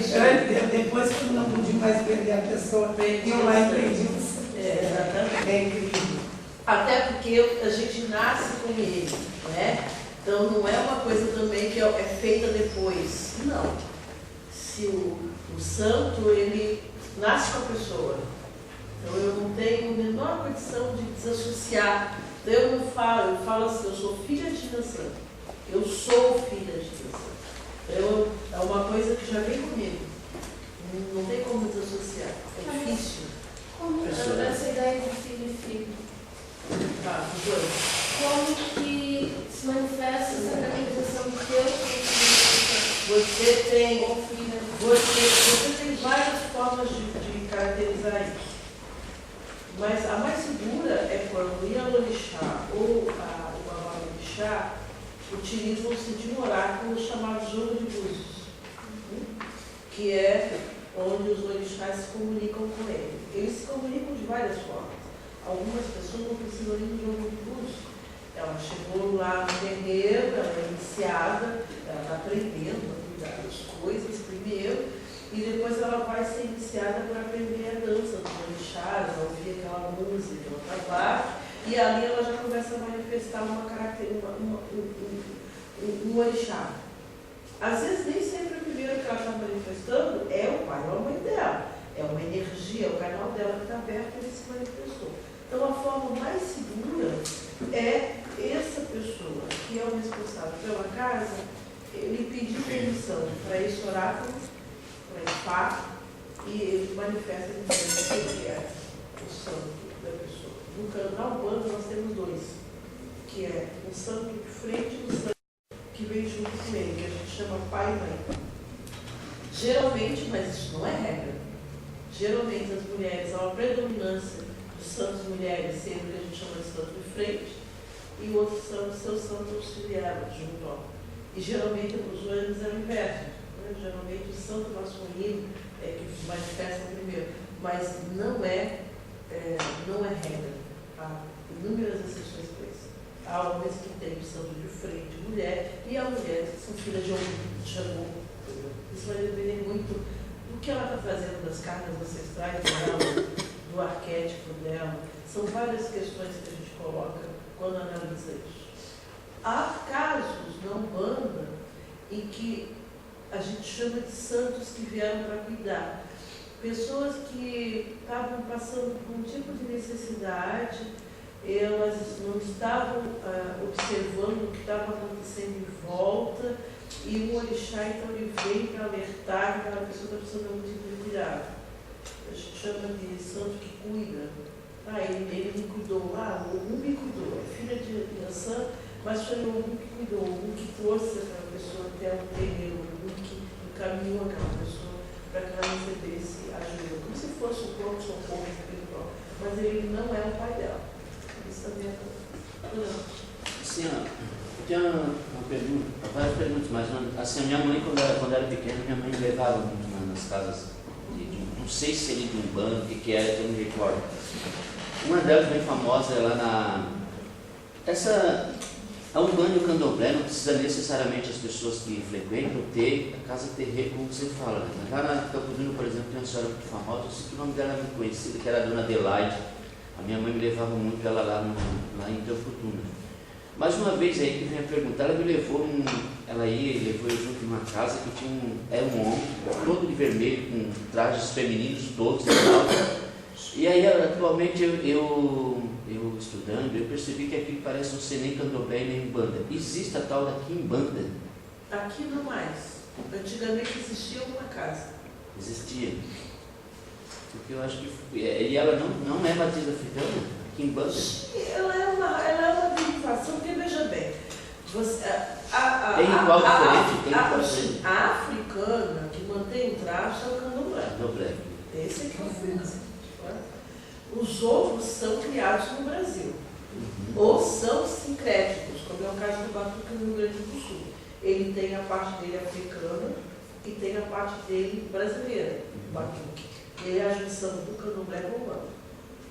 [SPEAKER 5] Depois, quando não podia mais prender a pessoa, iam lá e prendiam o santo.
[SPEAKER 1] Exatamente.
[SPEAKER 5] É incrível.
[SPEAKER 1] Até porque a gente nasce com ele, né? Então não é uma coisa também que é feita depois. Não. Se o santo, ele nasce com a pessoa. Então eu não tenho a menor condição de desassociar. Então eu não falo, eu falo assim, eu sou filha de Inhansã. Eu sou filha de Inhansã. Então é uma coisa que já vem comigo. Não tem como desassociar. É difícil.
[SPEAKER 3] Como essa ideia de filho e filho?
[SPEAKER 1] Tá, dois.
[SPEAKER 3] Como que se manifesta essa caracterização de Deus como filho
[SPEAKER 1] Você tem,
[SPEAKER 3] ou filha?
[SPEAKER 1] você tem várias formas de caracterizar isso. Mas a mais segura é quando o Ialorixá ou o Babalorixá utilizam-se de um oráculo chamado jogo de búzios, que é onde os orixás se comunicam com ele. Eles se comunicam de várias formas. Algumas pessoas não precisam nem do jogo de búzios. Ela chegou lá no terreiro, ela é iniciada, ela está aprendendo a cuidar das coisas primeiro, e depois ela vai ser iniciada por aprender a dança dos orixás, a ouvir aquela música, ela trabalha, e ali ela já começa a manifestar uma característica, um orixá. Às vezes nem sempre o primeiro que ela está manifestando é o pai ou a mãe dela, é uma energia, é o canal dela que está aberto e ele se manifestou. Então a forma mais segura é essa pessoa que é o responsável pela casa, ele pedir permissão para esse oráculo, para esse fato, e ele manifesta o que é o santo da pessoa. Na Umbanda nós temos dois, que é o santo de frente e o santo que vem junto com ele, que a gente chama pai e mãe. Geralmente, mas isso não é regra, geralmente as mulheres, há uma predominância dos santos mulheres, sendo que a gente chama de santo de frente, e o outro santo, seu santo auxiliar, junto ao. E geralmente os homens é o inverso. Geralmente o santo masculino é que manifesta primeiro, mas não é regra. Há inúmeras exceções para isso. Há homens que têm o santo de frente, mulher, e há mulheres que são filhas de Ogum, de Xangô. Isso vai depender muito do que ela está fazendo, das cargas ancestrais dela, do arquétipo dela. São várias questões que a gente coloca quando analisa isso. Há casos na Umbanda em que a gente chama de santos que vieram para cuidar. Pessoas que estavam passando por um tipo de necessidade, elas não estavam observando o que estava acontecendo em volta, e o orixá então ele veio para alertar que aquela pessoa está precisando de algum tipo de cuidado. A gente chama de santo que cuida. Ele me cuidou, o Ogum me cuidou, é filha de Inhansã, mas foi o Ogum que cuidou, o Ogum que trouxe aquela pessoa até o terreiro, o Ogum que encaminhou aquela pessoa para que ela recebesse ajuda, como se fosse um pronto-socorro espiritual, mas ele não é o pai dela. Isso também é
[SPEAKER 6] assim, eu tenho uma pergunta, várias perguntas, mas assim, a minha mãe, quando era pequena, minha mãe me levava muito nas casas, não sei se seria de Umbanda, o que era, que eu não me recordo. Uma delas bem famosa é lá a Umbanda e o Candomblé não precisa necessariamente as pessoas que frequentam ter a casa terreiro, como você fala. Né? Lá na Campo Duno, por exemplo, tem uma senhora muito famosa, eu sei que o nome dela é muito conhecido, que era a Dona Adelaide. A minha mãe me levava muito ela lá em Campo Duno. Mais uma vez aí que vem a perguntar, ela me levou, ela levou eu junto numa casa que tinha um homem, todo de vermelho, com trajes femininos todos e tal. E aí, atualmente, eu estudando, eu percebi que aquilo parece não ser nem candomblé nem Umbanda. Existe a tal da Quimbanda?
[SPEAKER 1] Aqui não mais. Antigamente existia uma casa.
[SPEAKER 6] Existia. Porque eu acho que... E ela não é matriz africana? Quimbanda?
[SPEAKER 1] Ela é uma derivação, porque veja bem,
[SPEAKER 6] tem ritual diferente?
[SPEAKER 1] A africana que mantém o traço é o candomblé.
[SPEAKER 6] Candomblé.
[SPEAKER 1] Esse aqui é o africano. Os outros são criados no Brasil, ou são sincréticos, como é o caso do Batuque no Rio Grande do Sul. Ele tem a parte dele africana e tem a parte dele brasileira, o Batuque. Ele é a junção do candomblé com o umbanda,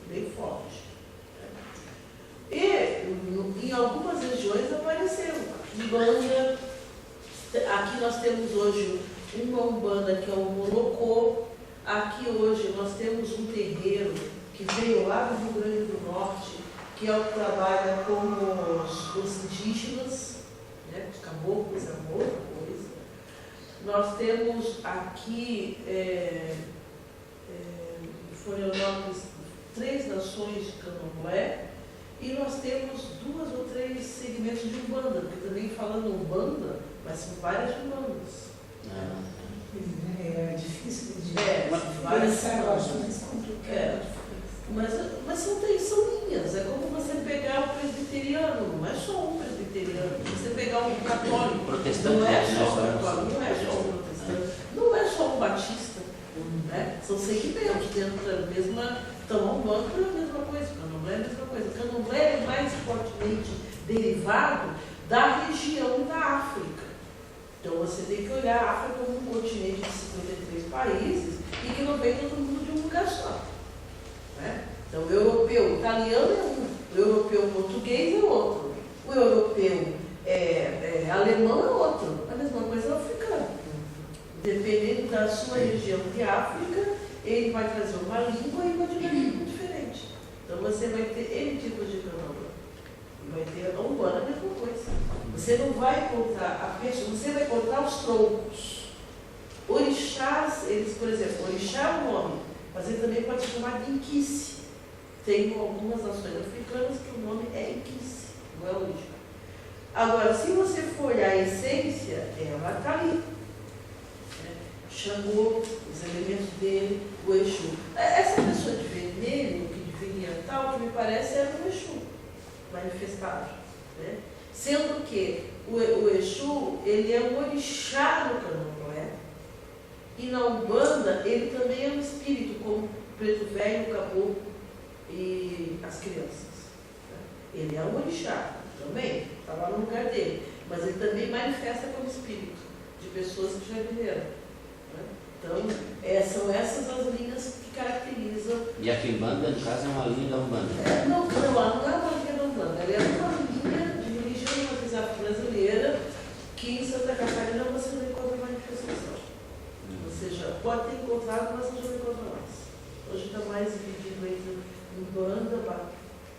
[SPEAKER 1] bem forte. E em algumas regiões apareceu umbanda. Aqui nós temos hoje uma umbanda que é o Morocô. Aqui hoje nós temos um terreiro que veio lá do Rio Grande do Norte, que é o que trabalha com os indígenas, né, os caboclos, é uma outra coisa. Nós temos aqui Florianópolis, 3 nações de candomblé e nós temos 2 ou 3 segmentos de umbanda, porque também falando umbanda, mas são várias umbandas.
[SPEAKER 5] É difícil de
[SPEAKER 1] São várias
[SPEAKER 5] pensar, eu acho
[SPEAKER 1] umbandas.
[SPEAKER 5] mais complicado.
[SPEAKER 1] Mas são linhas, é como você pegar o presbiteriano, não é só um presbiteriano, você pegar um católico,
[SPEAKER 6] Protestante,
[SPEAKER 1] não é só
[SPEAKER 6] né?
[SPEAKER 1] um católico, não é só um protestante, não é só um batista, né? São segmentos dentro da mesma, então a umbanda é a mesma coisa, o candomblé é a mesma coisa. O candomblé é mais fortemente derivado da região da África. Então você tem que olhar a África como um continente de 53 países e que não vem todo mundo de um lugar só. Né? Então o europeu italiano é um, o europeu português é outro, o europeu alemão é outro, a mesma coisa é o africano. Dependendo da sua região de África, ele vai trazer uma língua e uma dinâmica muito diferente. Então você vai ter N tipos de candomblé. Vai ter a umbanda a mesma coisa. Você não vai encontrar a pessoa, você vai encontrar os troncos. Orixás, eles, por exemplo, orixá é um nome, mas ele também pode se chamar de Inquice. Tem algumas nações africanas que o nome é Inquice, não é orixá. Agora, se você for olhar a essência, ela está ali. Xangô, os elementos dele, o Exu. Essa pessoa de vermelho, que deveria tal, que me parece era o Exu manifestado. Né? Sendo que o Exu, ele é um orixá no candomblé, e na Umbanda ele também é um espírito, como o preto velho, o caboclo e as crianças. Né? Ele é um orixá também, está lá no lugar dele, mas ele também manifesta como espírito de pessoas que já viveram. Né? Então, são essas as linhas que caracterizam.
[SPEAKER 6] E a Quimbanda, no caso, é uma linha da Umbanda.
[SPEAKER 1] Não é uma linha da Umbanda, ela é uma linha de religião de matriz afro-brasileira que em Santa Catarina você não encontra manifestação. Ou seja, pode ter encontrado, mas você não encontra mais. Hoje está mais dividido entre Umbanda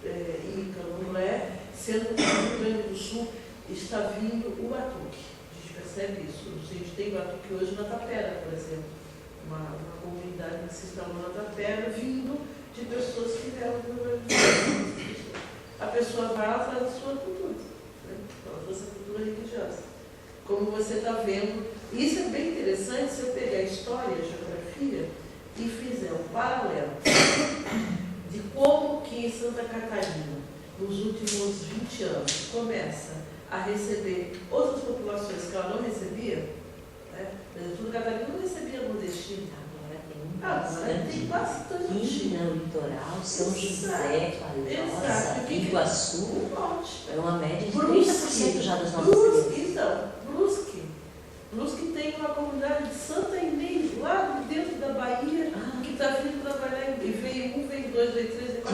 [SPEAKER 1] e Candomblé, sendo que no Rio Grande do Sul está vindo o batuque. A gente percebe isso. A gente tem batuque hoje na Tapera, por exemplo. Uma comunidade que se instalou na Tapera, vindo de pessoas que vieram do Rio Grande do Sul. A pessoa vai lá atrás da sua cultura, né? Ela trouxe a cultura religiosa. Como você está vendo, isso é bem interessante se eu pegar a história, a geografia e fizer um paralelo de como que em Santa Catarina, nos últimos 20 anos, começa a receber outras populações que ela não recebia, né? Santa Catarina não recebia nordestino. Tem bastante.
[SPEAKER 4] Aqui no litoral, São José, Palhoça, Iguaçu, é uma média de 30% já das nossas crianças.
[SPEAKER 1] Então, Brusque tem uma comunidade de Santa Inês, lá dentro da Bahia, que está vindo trabalhar, e veio 1, veio 2, veio 3, veio 4,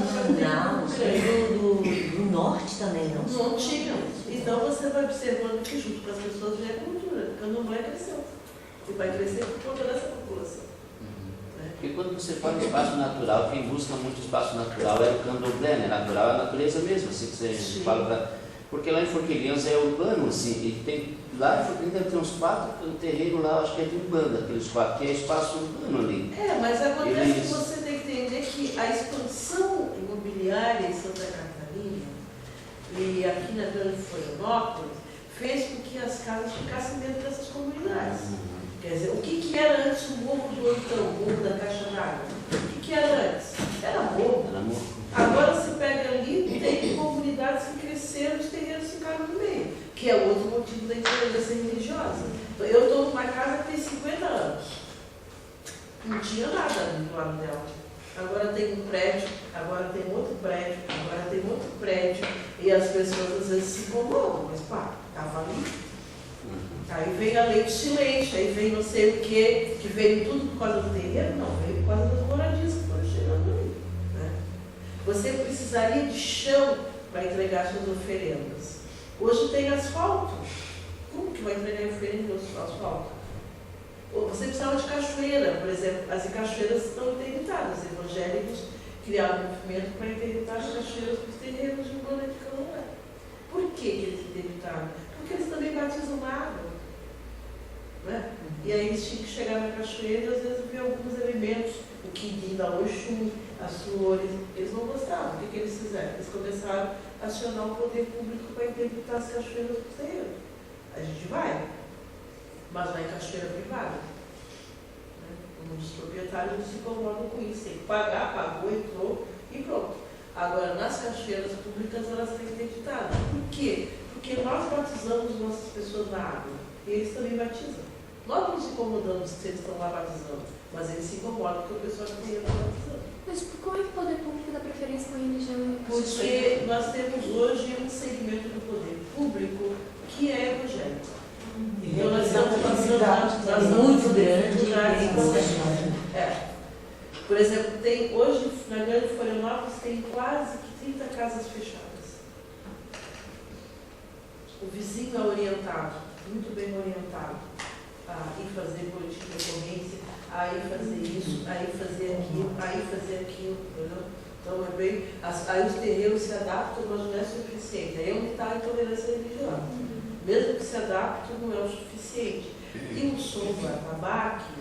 [SPEAKER 4] do norte também não?
[SPEAKER 1] Não tinha. Então você vai observando que junto com as pessoas vem a cultura, o candomblé cresceu. E vai crescer por conta dessa população.
[SPEAKER 6] Porque quando você fala de espaço natural, quem busca muito espaço natural é o candomblé, né? Natural é a natureza mesmo, assim que você fala pra... Porque lá em Forquilhões é urbano, assim, e tem... Lá em Forquilhões deve ter uns 4 terrenos lá, acho que é de Umbanda, aqueles 4, que é espaço urbano ali.
[SPEAKER 1] Mas acontece que você tem que entender que a expansão imobiliária em Santa Catarina e aqui na Grande Florianópolis fez com que as casas ficassem dentro dessas comunidades. Quer dizer, o que era antes o Morro do Oitão, o Morro da Caixa d'Água? O que era antes? Era morro. Agora você pega ali, tem comunidades que cresceram, os terrenos ficaram no meio, que é outro motivo da intolerância religiosa. Então, eu estou numa casa que tem 50 anos. Não tinha nada ali do lado dela. Agora tem um prédio, agora tem outro prédio, agora tem outro prédio, e as pessoas às vezes se incomodam, mas pá, estava ali. Aí vem a lei do silêncio, aí vem não sei o quê, que veio tudo por causa do terreno, não, veio por causa das moradias que foram chegando ali. Né? Você precisaria de chão para entregar suas oferendas. Hoje tem asfalto. Como que vai entregar oferenda no asfalto? Você precisava de cachoeira, por exemplo, as cachoeiras estão interditadas. Os evangélicos criaram um movimento para interditar as cachoeiras para os terrenos de Umbanda de Candomblé. Por que eles interditaram? Porque eles também batizam na água. Né? E aí eles tinham que chegar na cachoeira e às vezes ver alguns elementos, o quindim da Oxum, as flores, eles não gostavam. O que eles fizeram? Eles começaram a acionar o poder público para interditar as cachoeiras do terreno. A gente vai, mas vai em cachoeira privada. Os proprietários não se incomodam com isso, tem que pagar, pagou, entrou e pronto. Agora, nas cachoeiras públicas, elas estão interditadas. Por quê? Porque nós batizamos nossas pessoas na água e eles também batizam. Nós não nos incomodamos se eles estão lá batizando, mas eles se incomodam porque o pessoal tem está batizando.
[SPEAKER 3] Mas como é que o poder público dá preferência com a religião?
[SPEAKER 1] Porque nós temos hoje um segmento do poder público que é evangélico. Então nós estamos passando
[SPEAKER 4] muito grande.
[SPEAKER 1] Por exemplo, tem hoje na Grande Florianópolis tem quase que 30 casas fechadas. O vizinho é orientado, muito bem orientado, a ir fazer política de ocorrência, a ir fazer isso, a ir fazer aquilo, a ir fazer aquilo, entendeu? Então é bem. Aí os terreiros se adaptam, mas não é suficiente. Aí é onde está a intolerância religiosa. Mesmo que se adapte, não é o suficiente. E o som do atabaque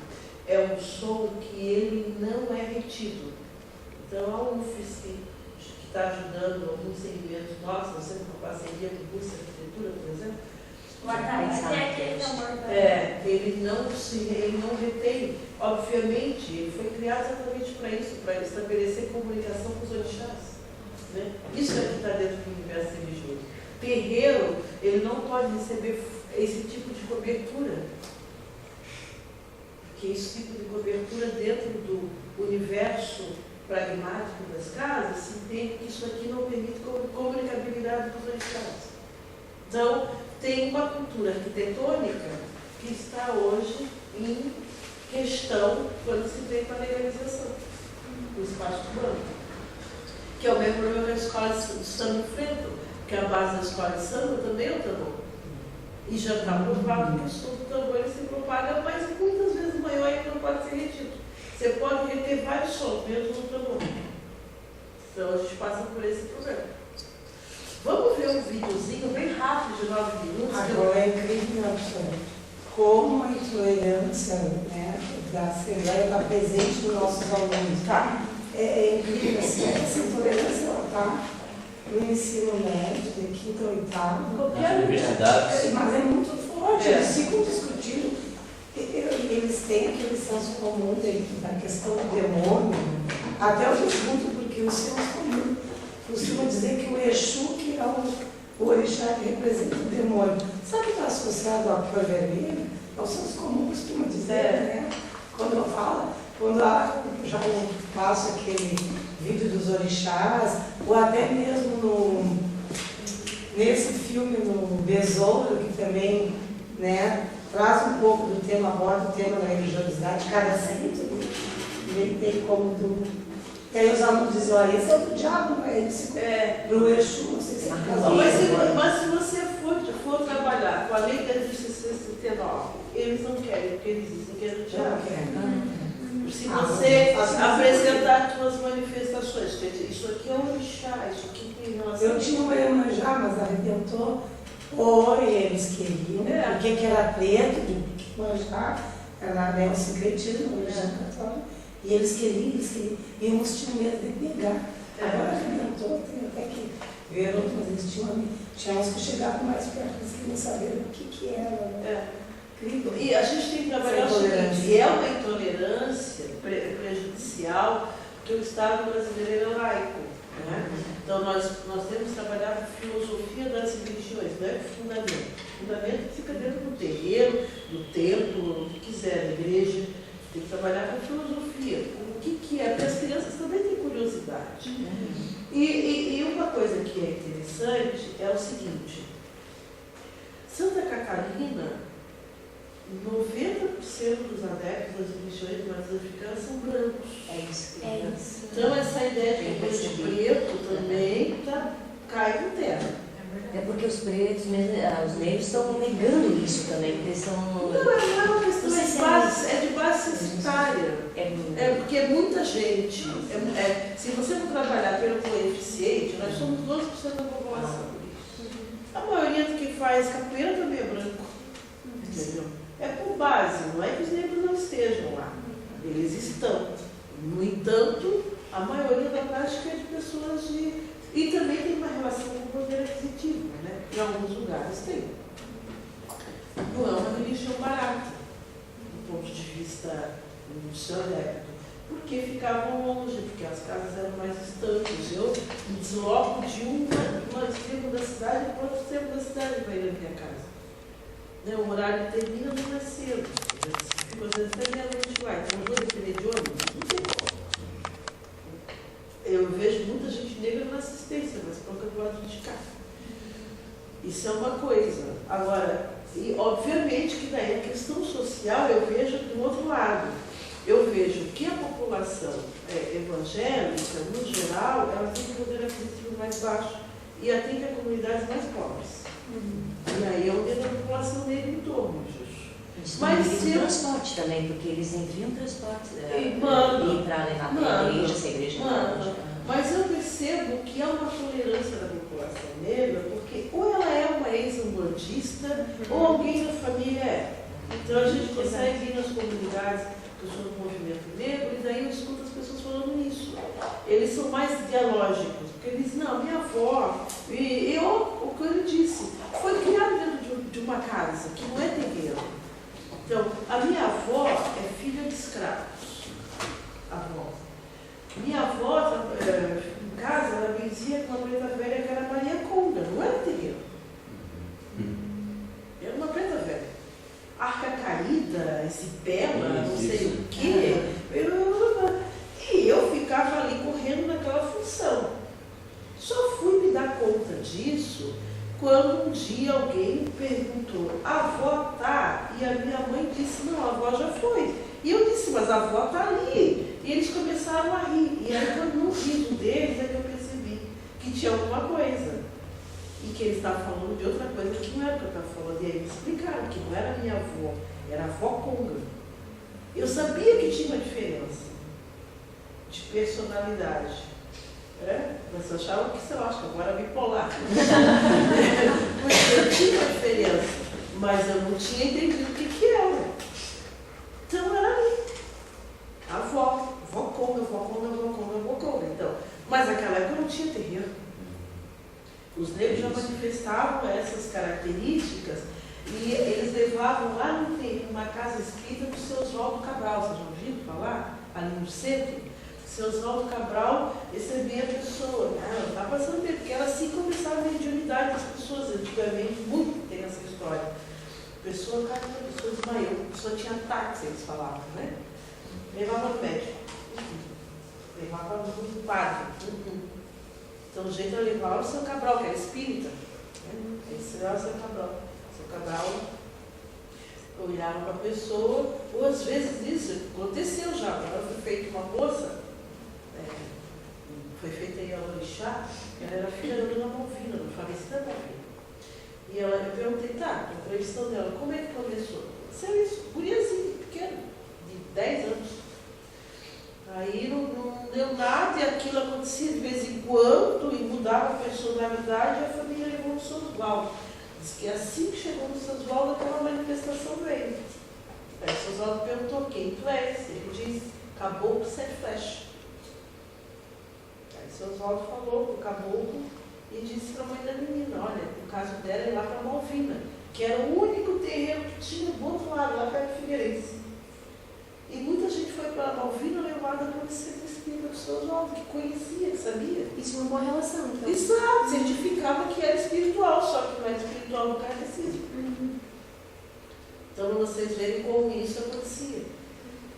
[SPEAKER 1] é um som que ele não é retido. Então, a UFES, que está ajudando alguns segmentos nossos, nós temos uma parceria com o curso de arquitetura, por exemplo. Ele não retém. Obviamente, ele foi criado exatamente para isso, para estabelecer comunicação com os orixás. Né? Isso é que está dentro do universo religioso. Terreiro, ele não pode receber esse tipo de cobertura. Porque esse tipo de cobertura dentro do universo pragmático das casas, se entende que isso aqui não permite comunicabilidade dos orixás. Então, tem uma cultura arquitetônica que está hoje em questão quando se vem para a legalização do espaço urbano. Que é o mesmo problema que as escolas de samba enfrentam, que a base da escola de samba também é o tambor. E já está provado que o som do tambor ele se propaga, mas muitas vezes maior e não pode ser retido. Você pode reter vários sons, mesmo no tambor. Então a gente passa por esse problema. Vamos ver um videozinho bem rápido de 9 minutos.
[SPEAKER 5] Agora é incrível, como a intolerância, né, da Assembleia está presente nos nossos alunos.
[SPEAKER 1] Tá.
[SPEAKER 5] É incrível, assim, essa intolerância está no ensino médio, de 5º ou 8º.
[SPEAKER 6] Nas universidades.
[SPEAKER 5] Mas é muito forte, eles ficam discutindo. Eles têm aquele senso comum da questão do demônio. Até eu discuto porque o senso comum costuma dizer que o Exu, que é o orixá que representa o demônio, sabe que está associado à cor vermelha? É o senso comum costuma dizer, né? Quando eu falo, quando já passo aquele vídeo dos orixás, ou até mesmo nesse filme, no Besouro, que também, né, traz um pouco do tema, aborda o tema da religiosidade, cada centro ele tem como do. E aí os alunos dizem, olha, esse é o do diabo, esse do Exu, não sei se é casal.
[SPEAKER 1] Mas se você for trabalhar com a lei da justiça 69, eles não querem, porque eles dizem que é do diabo. Se você apresentar suas manifestações, quer dizer, isso aqui é um orixá, isso aqui tem relação.
[SPEAKER 5] Eu tinha uma Iemanjá, mas arrebentou. Ou eles queriam, porque que era preto, que Iemanjá, era o sincretismo, e eles queriam, e uns tinham medo de pegar. Agora arrebentou, tem até que ver outros, mas eles tinham uns que chegavam mais perto, eles queriam saber o que era.
[SPEAKER 1] E a gente tem que trabalhar o seguinte, e é uma intolerância prejudicial, porque o Estado brasileiro é laico. Né? Então nós temos que trabalhar com a filosofia das religiões, não é fundamento. O fundamento fica dentro do terreiro, do templo, o que quiser, da igreja. Tem que trabalhar com a filosofia. O que é? Porque as crianças também têm curiosidade. E uma coisa que é interessante é o seguinte, Santa Catarina, 90% dos adeptos das religiões de matriz africana são brancos.
[SPEAKER 4] É isso.
[SPEAKER 1] Então essa ideia de preto também cai por terra.
[SPEAKER 4] É porque os pretos, os negros estão negando isso também, porque eles são...
[SPEAKER 1] Não é uma questão de base censitária. É porque muita gente, se você for trabalhar pelo coeficiente, nós somos 12% da população. A maioria do que faz capoeira também é branco. Entendeu? É por base, não é que os negros não estejam lá. Eles estão. No entanto, A maioria da prática é de pessoas de... E também tem uma relação com o poder aquisitivo, né? Em alguns lugares tem. Não é uma religião barata, do ponto de vista teórico, porque ficavam longe, porque as casas eram mais distantes. Eu me desloco de um extremo da cidade para outro extremo da cidade para ir à minha casa. Né? O horário termina não mais cedo. Eu fico às vezes até meia-noite lá, então eu vou depender de ônibus, não tem como. Eu vejo muita gente negra na assistência, mas pouca do lado de cá. Isso é uma coisa. Agora, e obviamente que daí a questão social eu vejo do outro lado. Eu vejo que a população evangélica, no geral, ela tem um poder aquisitivo mais baixo e atende a comunidades mais pobres. E aí eu vejo a população negra em torno disso.
[SPEAKER 4] Mas se transporte também, porque eles enviam transporte para levar para a igreja, se a igreja manda.
[SPEAKER 1] Mas eu percebo que há uma tolerância da população negra, porque ou ela é uma ex-umbandista, ou alguém da família é. Então a gente consegue ir nas comunidades, pessoas do movimento negro, e daí eu escuto as pessoas falando isso. Eles são mais dialógicos, porque eles dizem, não, minha avó, o que ele disse, foi criado dentro de uma casa, que não é terreiro. Então, a minha avó é filha de escravos. Avó. Minha avó, em casa, ela me dizia com uma preta velha que era Maria Conga, não era terreiro. Era uma preta velha. Arca caída, Isabela, não sei o quê. E eu ficava ali correndo naquela função. Só fui me dar conta disso quando um dia alguém me perguntou, a avó tá? E a minha mãe disse, não, a avó já foi. E eu disse, mas a avó tá ali. E eles começaram a rir. E aí, quando no riso deles, é que eu percebi que tinha alguma coisa. E que eles estavam falando de outra coisa que não era o que eu estava falando. E aí me explicaram que não era minha avó, era a avó Conga. Eu sabia que tinha uma diferença de personalidade. Mas eu achava que, sei lá, acho que agora era bipolar. Porque eu tinha uma diferença, mas eu não tinha entendido o que era. Então era ali. A avó Conga, avó Conga, avó Conga, avó Conga. Então, mas naquela época não tinha terreiro. Os negros já manifestavam essas características e eles levavam lá no terreiro uma casa espírita do seu Oswaldo Cabral. Vocês já ouviram falar? Ali no centro. Seu Oswaldo Cabral recebia a pessoa. Ela está passando bem, porque era assim que começava a mediunidade das pessoas. Antigamente, muito tem essa história. A pessoa caiu, a pessoa desmaiou, a pessoa tinha ataques, eles falavam, né? Levava no médico. Levava no padre. Então o jeito era levar o seu Cabral, que era espírita. Esse era o seu Cabral. O seu Cabral olhava para a pessoa, ou às vezes isso aconteceu já. Agora foi feita uma moça, foi feita aí a Orixá, ela era filha da dona Malvina, da falecida Malvina. E eu perguntei, tá, a entrevistão dela, como é que começou? Isso, guriazinho, pequeno, de 10 anos. Aí não deu nada e aquilo acontecia de vez em quando e mudava a personalidade e a família levou no São Oswaldo. Diz que assim que chegou no São Oswaldo, aquela manifestação veio. Aí o São Oswaldo perguntou, quem tu és? Ele disse, Caboclo Sete Flechas. Aí o São Oswaldo falou pro Caboclo e disse para a mãe da menina, olha, o caso dela é lá para Malvina, que era o único terreno que tinha do outro lado, lá perto de Figueirense. E muita gente foi para Malvina levada pelo centro espírita do São Oswaldo, que conhecia, que sabia.
[SPEAKER 3] Isso é uma boa relação, então.
[SPEAKER 1] Exato, certificava que era espiritual, só que não era espiritual no catecismo. Então, vocês verem como isso acontecia.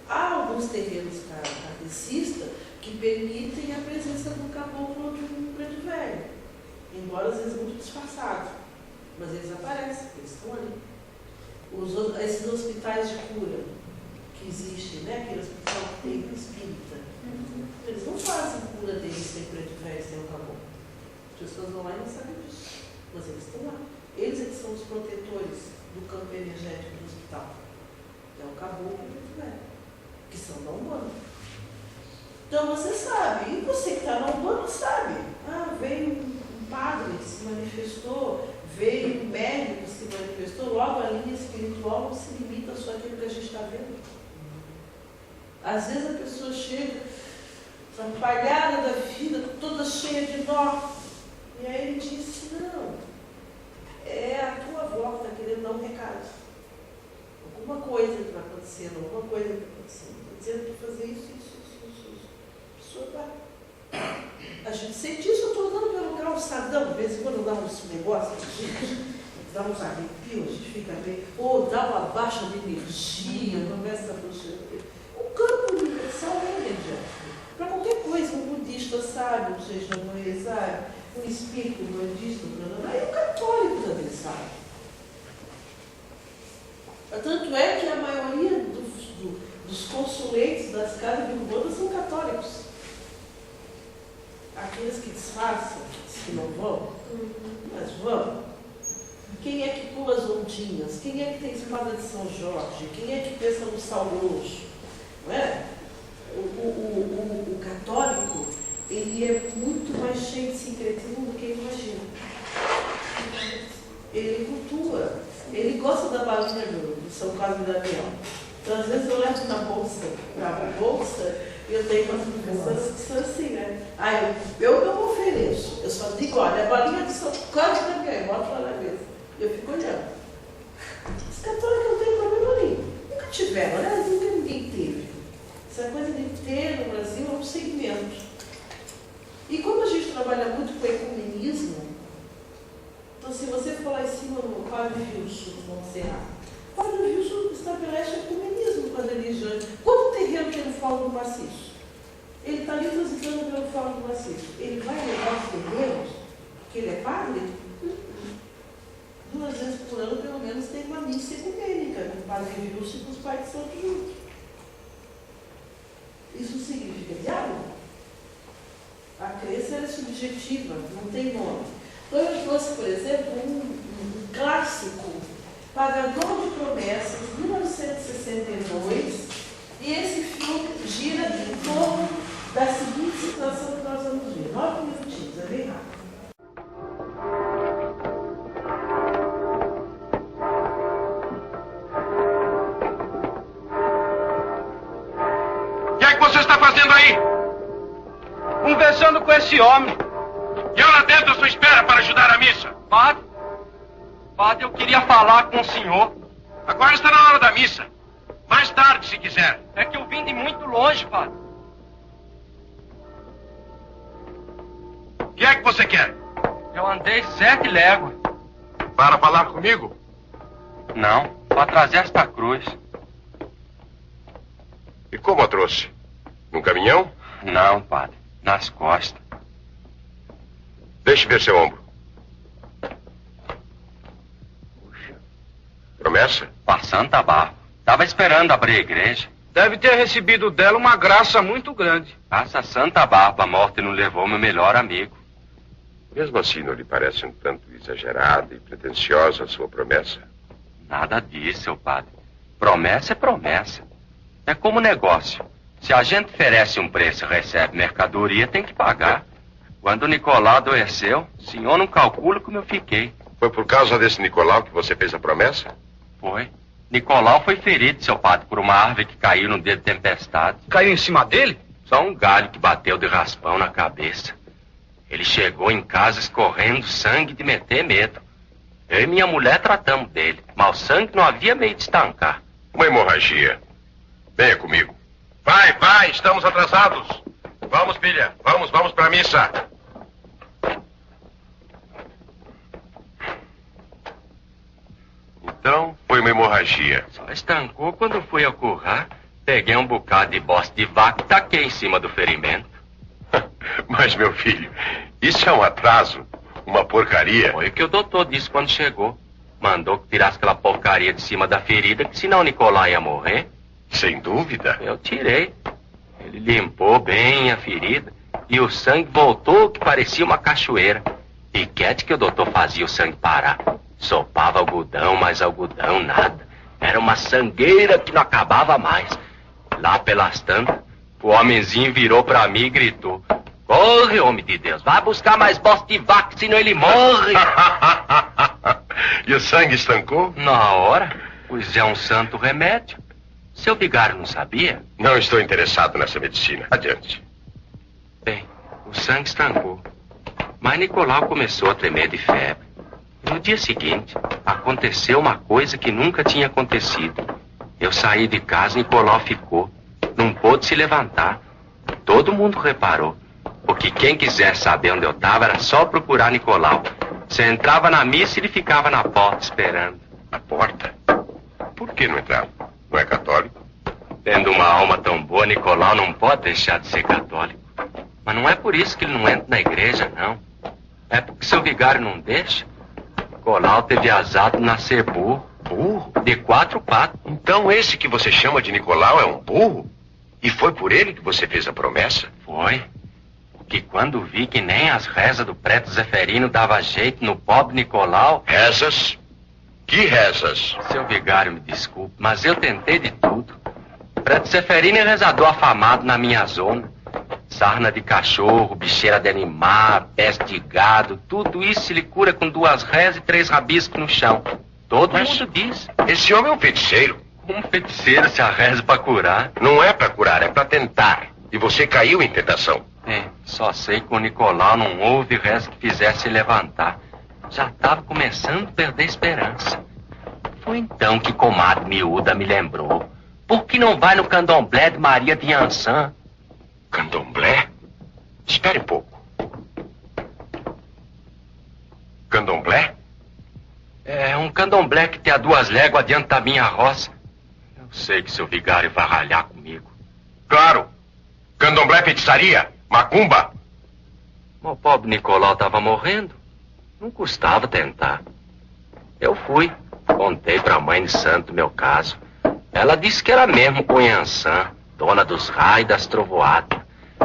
[SPEAKER 1] Há alguns terrenos catecistas que permitem a presença do caboclo ou de um preto velho, embora às vezes muito disfarçado. Mas eles aparecem, eles estão ali. Esses hospitais de cura que existem, né? Aquele hospital que tem espírita, eles não fazem cura deles sem preto velho, sem o caboclo. As pessoas vão lá e não sabem disso, mas eles estão lá. Eles é que são os protetores do campo energético do hospital. É o caboclo e o preto velho, que são da Umbanda. Então você sabe, e você que está na Umbanda sabe. Veio um padre que se manifestou, veio um médico que se manifestou, logo a linha espiritual não se limita só àquilo que a gente está vendo. Às vezes a pessoa chega, atrapalhada da vida, toda cheia de nó. E aí ele disse, não, é a tua avó que está querendo dar um recado. Alguma coisa que está acontecendo, alguma coisa que está acontecendo. Está dizendo para fazer isso. A pessoa vai. A gente sente isso, eu estou andando pelo calçadão, de vez em quando dá uns negócios, dá uns arrepios, a gente fica bem, ou dá uma baixa de energia, começa a puxar. O campo universal é energético. Para qualquer coisa, um budista sabe, um japonês sabe, um espírito budista, e o católico também sabe. Tanto é que a maioria dos consulentes das casas de Umbanda são católicos. Aqueles que disfarçam, que não vão, mas vão. Quem é que pula as ondinhas? Quem é que tem espada de São Jorge? Quem é que pensa no sauroso? Não é? O católico, ele é muito mais cheio de sincretismo do que ele imagina. Ele cultua. Ele gosta da balinha do São Cosme e Damião. Então, às vezes, eu levo na bolsa, e eu tenho umas professoras que são assim, né? Eu não ofereço. Eu só digo, olha, a balinha do São Cosme e Damião, eu boto lá na mesa. E eu fico olhando. Os católicos não têm problema nenhum. Nunca tiveram, aliás, nunca ninguém teve. Essa coisa de ter no Brasil é um segmento. E como a gente trabalha muito com ecumenismo, então se você for lá em cima no Padre Wilson, no Monte Serra, o Padre Wilson estabelece ecumenismo com as religiões. Quanto terreno tem no Fórum do Maciço? Ele está ali transitando pelo Fórum do Maciço. Ele vai levar os terrenos, porque ele é padre? 2 vezes por ano, pelo menos, tem uma missa ecumênica com o Padre Wilson e com os pais de santo juntos. Isso significa diálogo? A crença é subjetiva, não tem nome. Então eu trouxe, por exemplo, um clássico, Pagador de Promessas, 1962, e esse filme gira em torno da seguinte situação que nós vamos ver. 9 minutinhos, é bem rápido.
[SPEAKER 7] O que é que você está fazendo aí?
[SPEAKER 8] Conversando com esse homem.
[SPEAKER 7] E eu lá dentro à sua espera para ajudar a missa.
[SPEAKER 8] Padre, eu queria falar com o senhor.
[SPEAKER 7] Agora está na hora da missa. Mais tarde, se quiser.
[SPEAKER 8] É que eu vim de muito longe, padre.
[SPEAKER 7] O que é que você quer?
[SPEAKER 8] Eu andei 7 léguas.
[SPEAKER 7] Para falar comigo?
[SPEAKER 8] Não, para trazer esta cruz.
[SPEAKER 7] E como a trouxe? Num caminhão?
[SPEAKER 8] Não, padre, nas costas.
[SPEAKER 7] Deixe ver seu ombro. Puxa. Promessa?
[SPEAKER 8] Para Santa Bárbara. Estava esperando abrir a igreja. Deve ter recebido dela uma graça muito grande. Graça Santa Bárbara, a morte não levou meu melhor amigo.
[SPEAKER 7] Mesmo assim, não lhe parece um tanto exagerada e pretensiosa a sua promessa?
[SPEAKER 8] Nada disso, seu padre. Promessa é promessa. É como negócio. Se a gente oferece um preço e recebe mercadoria, tem que pagar. Quando o Nicolau adoeceu, o senhor não calcula como eu fiquei.
[SPEAKER 7] Foi por causa desse Nicolau que você fez a promessa?
[SPEAKER 8] Foi. Nicolau foi ferido, seu padre, por uma árvore que caiu no dia de tempestade.
[SPEAKER 9] Caiu em cima dele?
[SPEAKER 8] Só um galho que bateu de raspão na cabeça. Ele chegou em casa escorrendo sangue de meter medo. Eu e minha mulher tratamos dele, mas o sangue não havia meio de estancar.
[SPEAKER 7] Uma hemorragia. Venha comigo. Vai, estamos atrasados. Vamos, filha, vamos para a missa. Então, foi uma hemorragia.
[SPEAKER 8] Só estancou quando fui ao currar, peguei um bocado de bosta de vaca e taquei em cima do ferimento.
[SPEAKER 7] Mas, meu filho, isso é um atraso, uma porcaria.
[SPEAKER 8] Foi o que o doutor disse quando chegou. Mandou que tirasse aquela porcaria de cima da ferida, que senão o Nicolau ia morrer.
[SPEAKER 7] Sem dúvida.
[SPEAKER 8] Eu tirei. Ele limpou bem a ferida e o sangue voltou que parecia uma cachoeira. E quete que o doutor fazia o sangue parar. Sopava algodão, mas algodão nada. Era uma sangueira que não acabava mais. Lá pelas tantas, o homenzinho virou pra mim e gritou: corre, homem de Deus, vai buscar mais bosta de vaca, senão ele morre.
[SPEAKER 7] E o sangue estancou?
[SPEAKER 8] Na hora, pois é um santo remédio. Seu vigário não sabia?
[SPEAKER 7] Não estou interessado nessa medicina. Adiante.
[SPEAKER 8] Bem, o sangue estancou. Mas Nicolau começou a tremer de febre. No dia seguinte, aconteceu uma coisa que nunca tinha acontecido. Eu saí de casa e Nicolau ficou. Não pôde se levantar. Todo mundo reparou. Porque quem quisesse saber onde eu estava era só procurar Nicolau. Você entrava na missa e ele ficava na porta esperando.
[SPEAKER 7] Na porta? Por que não entrava? Não é católico?
[SPEAKER 8] Tendo uma alma tão boa, Nicolau não pode deixar de ser católico. Mas não é por isso que ele não entra na igreja, não. É porque seu vigário não deixa. Nicolau teve azar de nascer burro.
[SPEAKER 7] Burro?
[SPEAKER 8] De 4 patas.
[SPEAKER 7] Então esse que você chama de Nicolau é um burro? E foi por ele que você fez a promessa?
[SPEAKER 8] Foi. Porque quando vi que nem as rezas do preto Zeferino dava jeito no pobre Nicolau...
[SPEAKER 7] Rezas? Que rezas?
[SPEAKER 8] Seu vigário, me desculpe, mas eu tentei de tudo. O preto Zeferino é rezador afamado na minha zona. Sarna de cachorro, bicheira de animar, peste de gado, tudo isso ele cura com 2 rezas e 3 rabiscos no chão. Todo mundo diz.
[SPEAKER 7] Esse homem é um feiticeiro.
[SPEAKER 8] Como feiticeiro se arreza pra curar?
[SPEAKER 7] Não é pra curar, é pra tentar. E você caiu em tentação.
[SPEAKER 8] Só sei que o Nicolau não houve reza que fizesse levantar. Já estava começando a perder a esperança. Foi então que comadre miúda me lembrou. Por que não vai no candomblé de Maria de Ançã?
[SPEAKER 7] Candomblé? Espere um pouco. Candomblé?
[SPEAKER 8] É um candomblé que tem a 2 léguas adiante da minha roça. Eu sei que seu vigário vai ralhar comigo.
[SPEAKER 7] Claro. Candomblé, feitiçaria, macumba.
[SPEAKER 8] O pobre Nicolau estava morrendo. Não custava tentar. Eu fui. Contei pra mãe de santo meu caso. Ela disse que era mesmo com Yansan, dona dos raios e das trovoadas.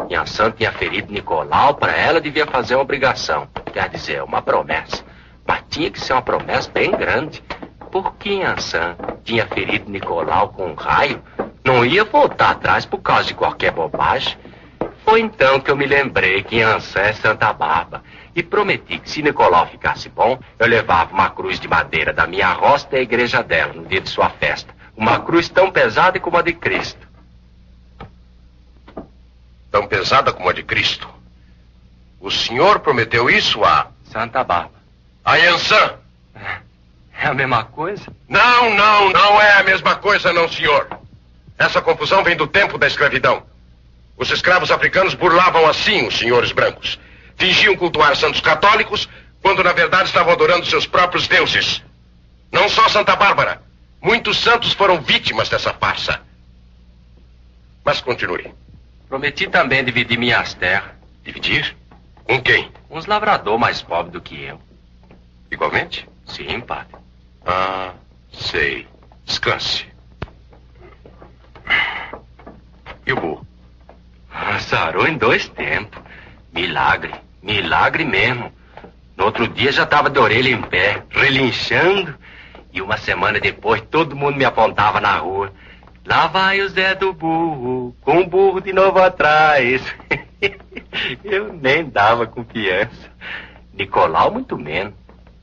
[SPEAKER 8] Yansan tinha ferido Nicolau, para ela devia fazer uma obrigação. Quer dizer, uma promessa. Mas tinha que ser uma promessa bem grande. Porque Yansan tinha ferido Nicolau com um raio, não ia voltar atrás por causa de qualquer bobagem. Foi então que eu me lembrei que Yansan é Santa Bárbara. E prometi que se Nicolau ficasse bom, eu levava uma cruz de madeira da minha roça da igreja dela, no dia de sua festa. Uma cruz tão pesada como a de Cristo.
[SPEAKER 7] Tão pesada como a de Cristo? O senhor prometeu isso a...
[SPEAKER 8] Santa Bárbara.
[SPEAKER 7] A Yansan?
[SPEAKER 8] É a mesma coisa?
[SPEAKER 7] Não é a mesma coisa, não, senhor. Essa confusão vem do tempo da escravidão. Os escravos africanos burlavam assim os senhores brancos. Fingiam cultuar santos católicos, quando na verdade estavam adorando seus próprios deuses. Não só Santa Bárbara. Muitos santos foram vítimas dessa farsa. Mas continue.
[SPEAKER 8] Prometi também dividir minhas terras.
[SPEAKER 7] Dividir? Com quem?
[SPEAKER 8] Uns lavradores mais pobres do que eu.
[SPEAKER 7] Igualmente?
[SPEAKER 8] Sim, padre.
[SPEAKER 7] Ah, sei. Descanse. E o burro?
[SPEAKER 8] Sarou em 2 tempos. Milagre. Milagre mesmo. No outro dia já estava de orelha em pé, relinchando. E uma semana depois todo mundo me apontava na rua. Lá vai o Zé do burro, com o burro de novo atrás. Eu nem dava confiança. Nicolau muito menos.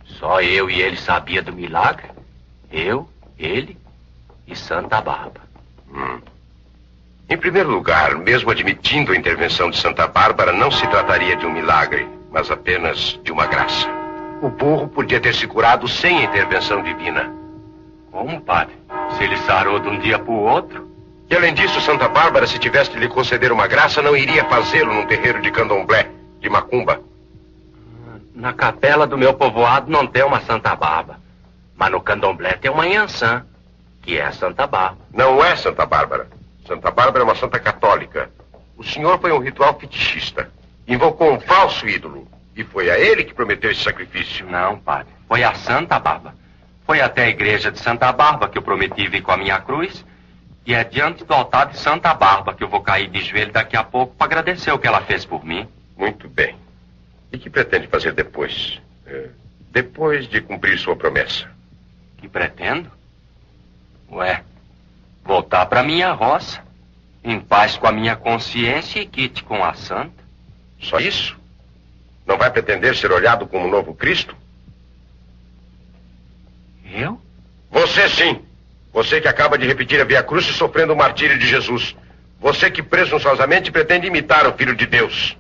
[SPEAKER 8] Só eu e ele sabia do milagre. Eu, ele e Santa Bárbara.
[SPEAKER 7] Em primeiro lugar, mesmo admitindo a intervenção de Santa Bárbara, não se trataria de um milagre, mas apenas de uma graça. O burro podia ter se curado sem a intervenção divina.
[SPEAKER 8] Como, padre? Se ele sarou de um dia para o outro?
[SPEAKER 7] E além disso, Santa Bárbara, se tivesse de lhe conceder uma graça, não iria fazê-lo num terreiro de candomblé, de macumba.
[SPEAKER 8] Na capela do meu povoado não tem uma Santa Bárbara. Mas no candomblé tem uma Yansan, que é a Santa Bárbara.
[SPEAKER 7] Não é Santa Bárbara. Santa Bárbara é uma santa católica. O senhor foi um ritual fetichista. Invocou um falso ídolo. E foi a ele que prometeu esse sacrifício.
[SPEAKER 8] Não, padre. Foi a Santa Bárbara. Foi até a igreja de Santa Bárbara que eu prometi vir com a minha cruz. E é diante do altar de Santa Bárbara que eu vou cair de joelho daqui a pouco para agradecer o que ela fez por mim.
[SPEAKER 7] Muito bem. E que pretende fazer depois? Depois de cumprir sua promessa?
[SPEAKER 8] Que pretendo? Ué, voltar para minha roça, em paz com a minha consciência e quite com a santa.
[SPEAKER 7] Só isso? Não vai pretender ser olhado como um novo Cristo?
[SPEAKER 8] Eu?
[SPEAKER 7] Você sim. Você que acaba de repetir a Via Crucis sofrendo o martírio de Jesus. Você que presunçosamente pretende imitar o Filho de Deus.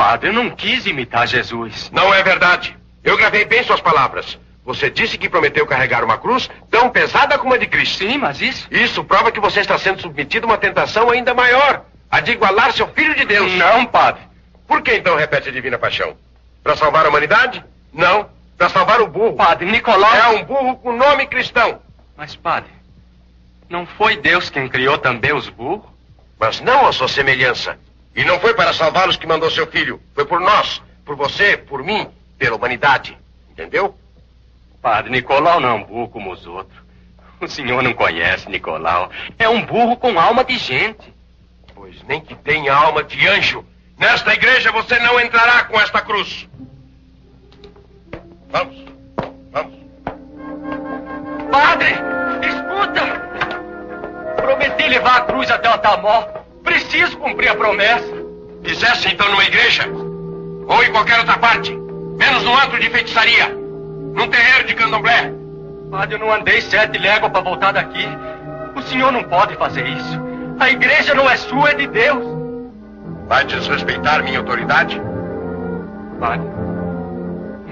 [SPEAKER 8] Padre, eu não quis imitar Jesus.
[SPEAKER 7] Não é verdade. Eu gravei bem suas palavras. Você disse que prometeu carregar uma cruz tão pesada como a de Cristo.
[SPEAKER 8] Sim, mas isso...
[SPEAKER 7] Isso prova que você está sendo submetido a uma tentação ainda maior, a de igualar seu Filho de Deus.
[SPEAKER 8] Não, Padre.
[SPEAKER 7] Por que então repete a divina paixão? Para salvar a humanidade? Não. Para salvar o burro.
[SPEAKER 8] Padre, Nicolau...
[SPEAKER 7] É um burro com nome cristão.
[SPEAKER 8] Mas, Padre, não foi Deus quem criou também os burros?
[SPEAKER 7] Mas não a sua semelhança. E não foi para salvá-los que mandou seu filho. Foi por nós, por você, por mim, pela humanidade. Entendeu?
[SPEAKER 8] Padre, Nicolau não é um burro como os outros. O senhor não conhece Nicolau. É um burro com alma de gente.
[SPEAKER 7] Pois nem que tenha alma de anjo. Nesta igreja você não entrará com esta cruz. Vamos. Vamos.
[SPEAKER 8] Padre, escuta! Prometi levar a cruz até o Tamó. Preciso cumprir a promessa.
[SPEAKER 7] Fizesse então numa igreja. Ou em qualquer outra parte. Menos no antro de feitiçaria. Num terreiro de candomblé.
[SPEAKER 8] Padre, eu não andei 7 léguas para voltar daqui. O senhor não pode fazer isso. A igreja não é sua, é de Deus.
[SPEAKER 7] Vai desrespeitar minha autoridade?
[SPEAKER 8] Padre,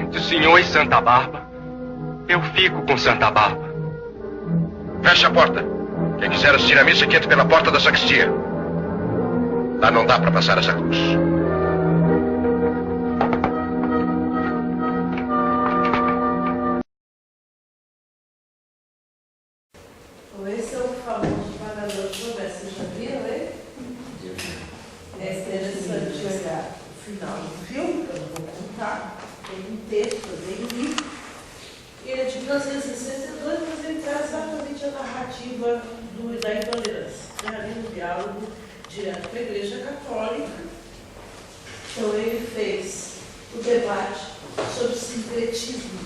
[SPEAKER 8] entre o senhor e Santa Barba, eu fico com Santa Barba.
[SPEAKER 7] Feche a porta. Quem quiser assistir a missa, que entre pela porta da sacristia. Lá não dá para passar essa cruz.
[SPEAKER 1] Esse é o famoso pagador de promessas. Vocês já viram, hein? É interessante olhar o final do filme, que eu não vou contar. Tem um texto, eu nem li. Ele é de 1962, mas ele traz exatamente a narrativa da intolerância. Ali no diálogo direto com a Igreja Católica. Então ele fez o debate sobre o sincretismo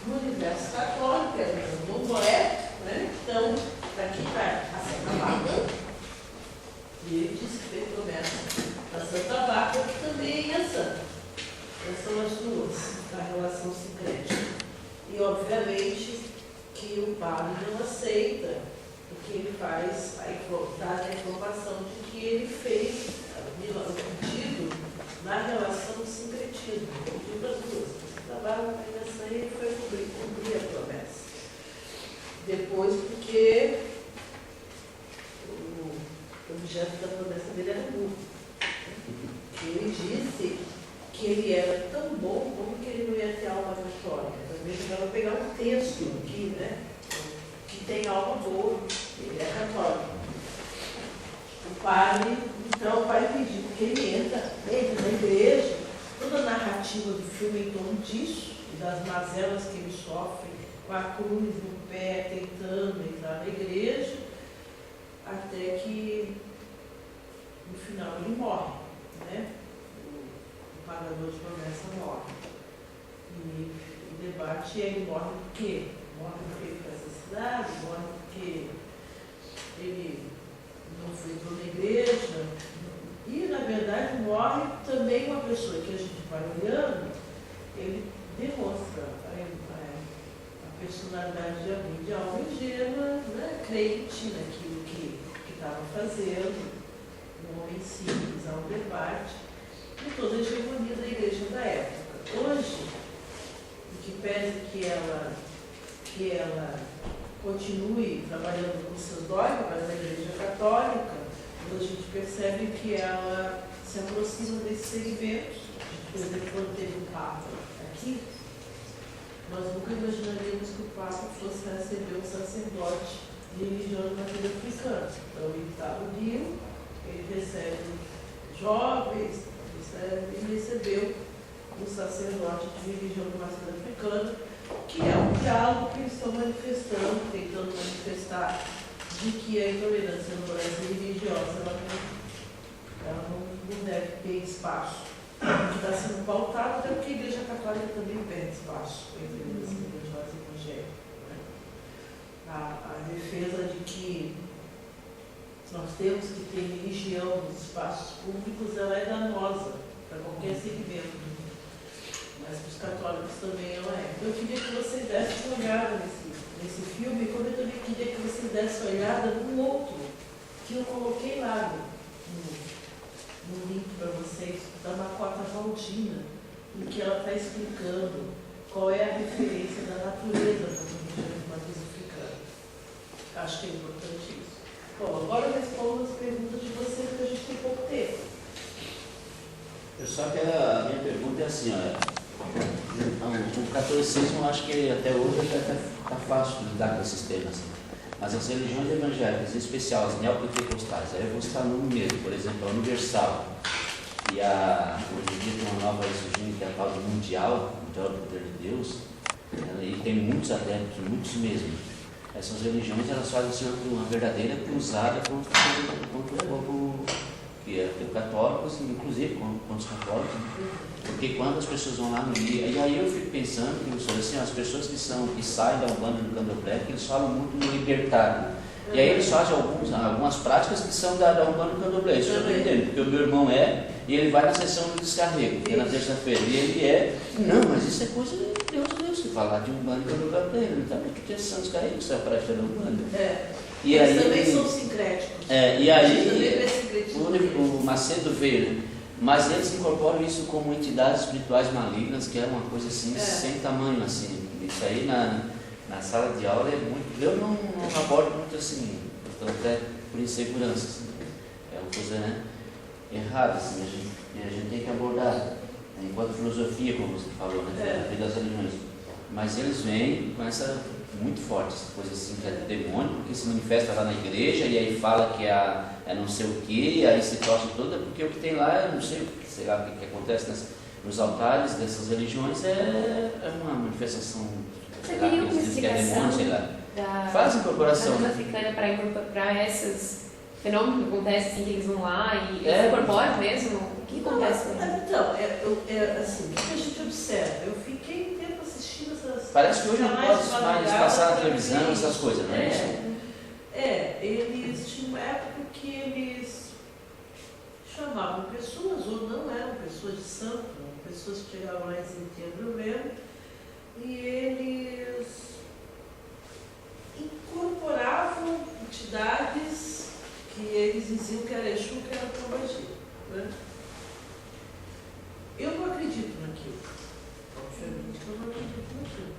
[SPEAKER 1] no universo católico, não é? Né? Então, daqui está a Santa Bárbara, e ele disse que fez promessa da Santa Bárbara, que também é santa. Essas são as duas, da relação sincrética. E, obviamente, que o padre não aceita, porque ele faz a informação de que ele fez o pedido na relação do sincretismo. O pedido das duas. A Santa Bárbara nessa aí foi cumprir a promessa. Depois, porque o objeto da promessa dele era burro. Ele disse que ele era tão bom como que ele não ia ter alma católica. Também vai pegar um texto aqui, né? Que tem alma boa. Ele é católico. O padre, então, o pai pediu que ele entra dentro da igreja, toda a narrativa do filme em torno disso, e das mazelas que ele sofre com a cruz no pé, tentando entrar na igreja, até que no final ele morre, né? O pagador de promessa morre. E o debate é: ele morre por quê? Morre porque ele foi assassinado, morre porque ele não foi na igreja. E, na verdade, morre também uma pessoa que a gente vai olhando, ele demonstra a personalidade de alguém de alma ingênua, né, crente naquilo que estava fazendo, um homem simples ao debate, e toda a hegemonia da igreja da época. Hoje, o que pese que ela continue trabalhando com seus dogmas da igreja católica, a gente percebe que ela se aproxima desses segmentos. Por exemplo, quando teve um Papa aqui, nós nunca imaginaríamos que o Papa fosse receber um sacerdote de religião de matriz africana. Então, ele está no Rio, ele recebe jovens, ele recebeu um sacerdote de religião de matriz africana, que é um diálogo que eles estão manifestando, tentando manifestar de que a intolerância no Brasil religiosa ela não deve ter espaço. Que está sendo pautado, até porque a Igreja Católica também perde espaço entre a intolerância religiosa e evangélica. Né? A defesa de que nós temos que ter religião nos espaços públicos, ela é danosa para qualquer segmento. Mas para os católicos também ela é. Eu queria que vocês dessem uma olhada nesse filme, como eu também queria que vocês dessem uma olhada no outro, que eu coloquei lá um link para vocês da Macota Valdina, em que ela está explicando qual é a referência da natureza das religiões de matriz africana. Acho que é importante isso. Bom, agora eu respondo as perguntas de vocês, porque a gente tem pouco tempo.
[SPEAKER 6] Eu só quero, a minha pergunta é assim, o catolicismo, eu acho que até hoje está fácil de lidar com esses temas. Mas as religiões evangélicas, em especial as neopentecostais, aí eu vou citar nome mesmo, por exemplo, a Universal, e hoje em dia tem uma nova surgindo, que é a tal de Mundial do Poder de Deus, e tem muitos adeptos, muitos mesmo. Essas religiões, elas fazem uma verdadeira cruzada contra o povo que é católicos, inclusive contra os católicos, porque quando as pessoas vão lá no dia, e aí eu fico pensando, assim, as pessoas que saem da Umbanda do Candomblé, que eles falam muito no libertário, e aí eles fazem algumas práticas que são da Umbanda do Candomblé, isso eu estou entendendo, porque o meu irmão e ele vai na sessão do descarrego, que é na terça-feira, e ele não, mas isso é coisa de Deus, se falar de Umbanda do Candomblé, ele não está muito de sessão do descarrego, isso é a prática da Umbanda. E
[SPEAKER 1] eles
[SPEAKER 6] aí,
[SPEAKER 1] também são sincréticos.
[SPEAKER 6] E aí o Macedo veio, mas eles incorporam isso como entidades espirituais malignas, que é uma coisa assim, sem tamanho, assim. Isso aí na sala de aula é muito. Eu não abordo muito assim, até por insegurança. Assim. É uma coisa errada, assim, a gente tem que abordar. Enquanto filosofia, como você falou, né? Das religiões. Mas eles vêm com essa muito forte, essa coisa assim, que é demônio, porque se manifesta lá na igreja e aí fala que é não sei o que, e aí se torce toda, porque o que tem lá, eu não sei lá o que acontece nos altares dessas religiões, é uma manifestação, sei lá, que eles dizem que é demônio, sei lá. Faz incorporação.
[SPEAKER 3] Da africana para incorporar esses fenômenos que acontecem, assim, que eles vão lá e incorporam mesmo? O que acontece?
[SPEAKER 1] Então, assim, o que a gente observa? Eu fiquei tempo assistindo essas...
[SPEAKER 6] Parece que hoje não pode mais passar na televisão, essas coisas, não é isso?
[SPEAKER 1] Eles tinham uma época que eles chamavam pessoas, ou não eram pessoas de santo, pessoas que chegavam lá em setembro mesmo, e eles incorporavam entidades que eles diziam que era Exu, que era Pombagira, né? Eu não acredito naquilo. Obviamente que eu não acredito naquilo.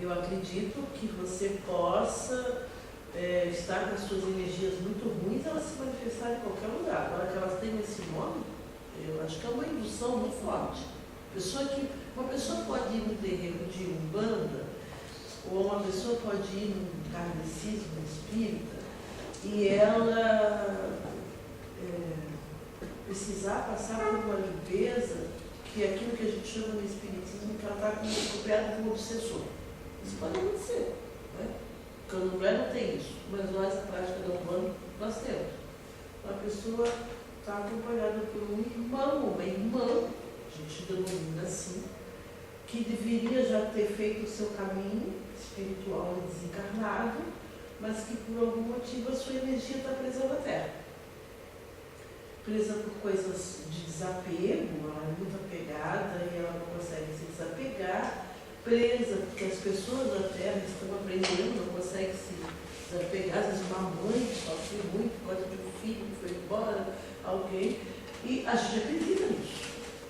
[SPEAKER 1] Eu acredito que você possa estar com as suas energias muito ruins, elas se manifestarem em qualquer lugar. Agora que elas têm esse nome, eu acho que é uma indução muito forte. Uma pessoa pode ir no terreiro de Umbanda, ou uma pessoa pode ir no kardecismo espírita, e ela precisar passar por uma limpeza, que é aquilo que a gente chama no espiritismo, que ela está acompanhada de um obsessor. Isso pode acontecer, né? O Candomblé não tem isso, mas nós, a prática da Umbanda, nós temos. A pessoa está acompanhada por um irmão, uma irmã, a gente denomina assim, que deveria já ter feito o seu caminho espiritual e desencarnado, mas que por algum motivo a sua energia está presa na Terra. Presa por coisas de desapego, ela é muito apegada e ela não consegue se desapegar, presa porque as pessoas da Terra estão aprendendo, não conseguem se desapegar, às vezes uma mãe que sofre muito por causa de um filho que foi embora, alguém, e a gente acredita nisso,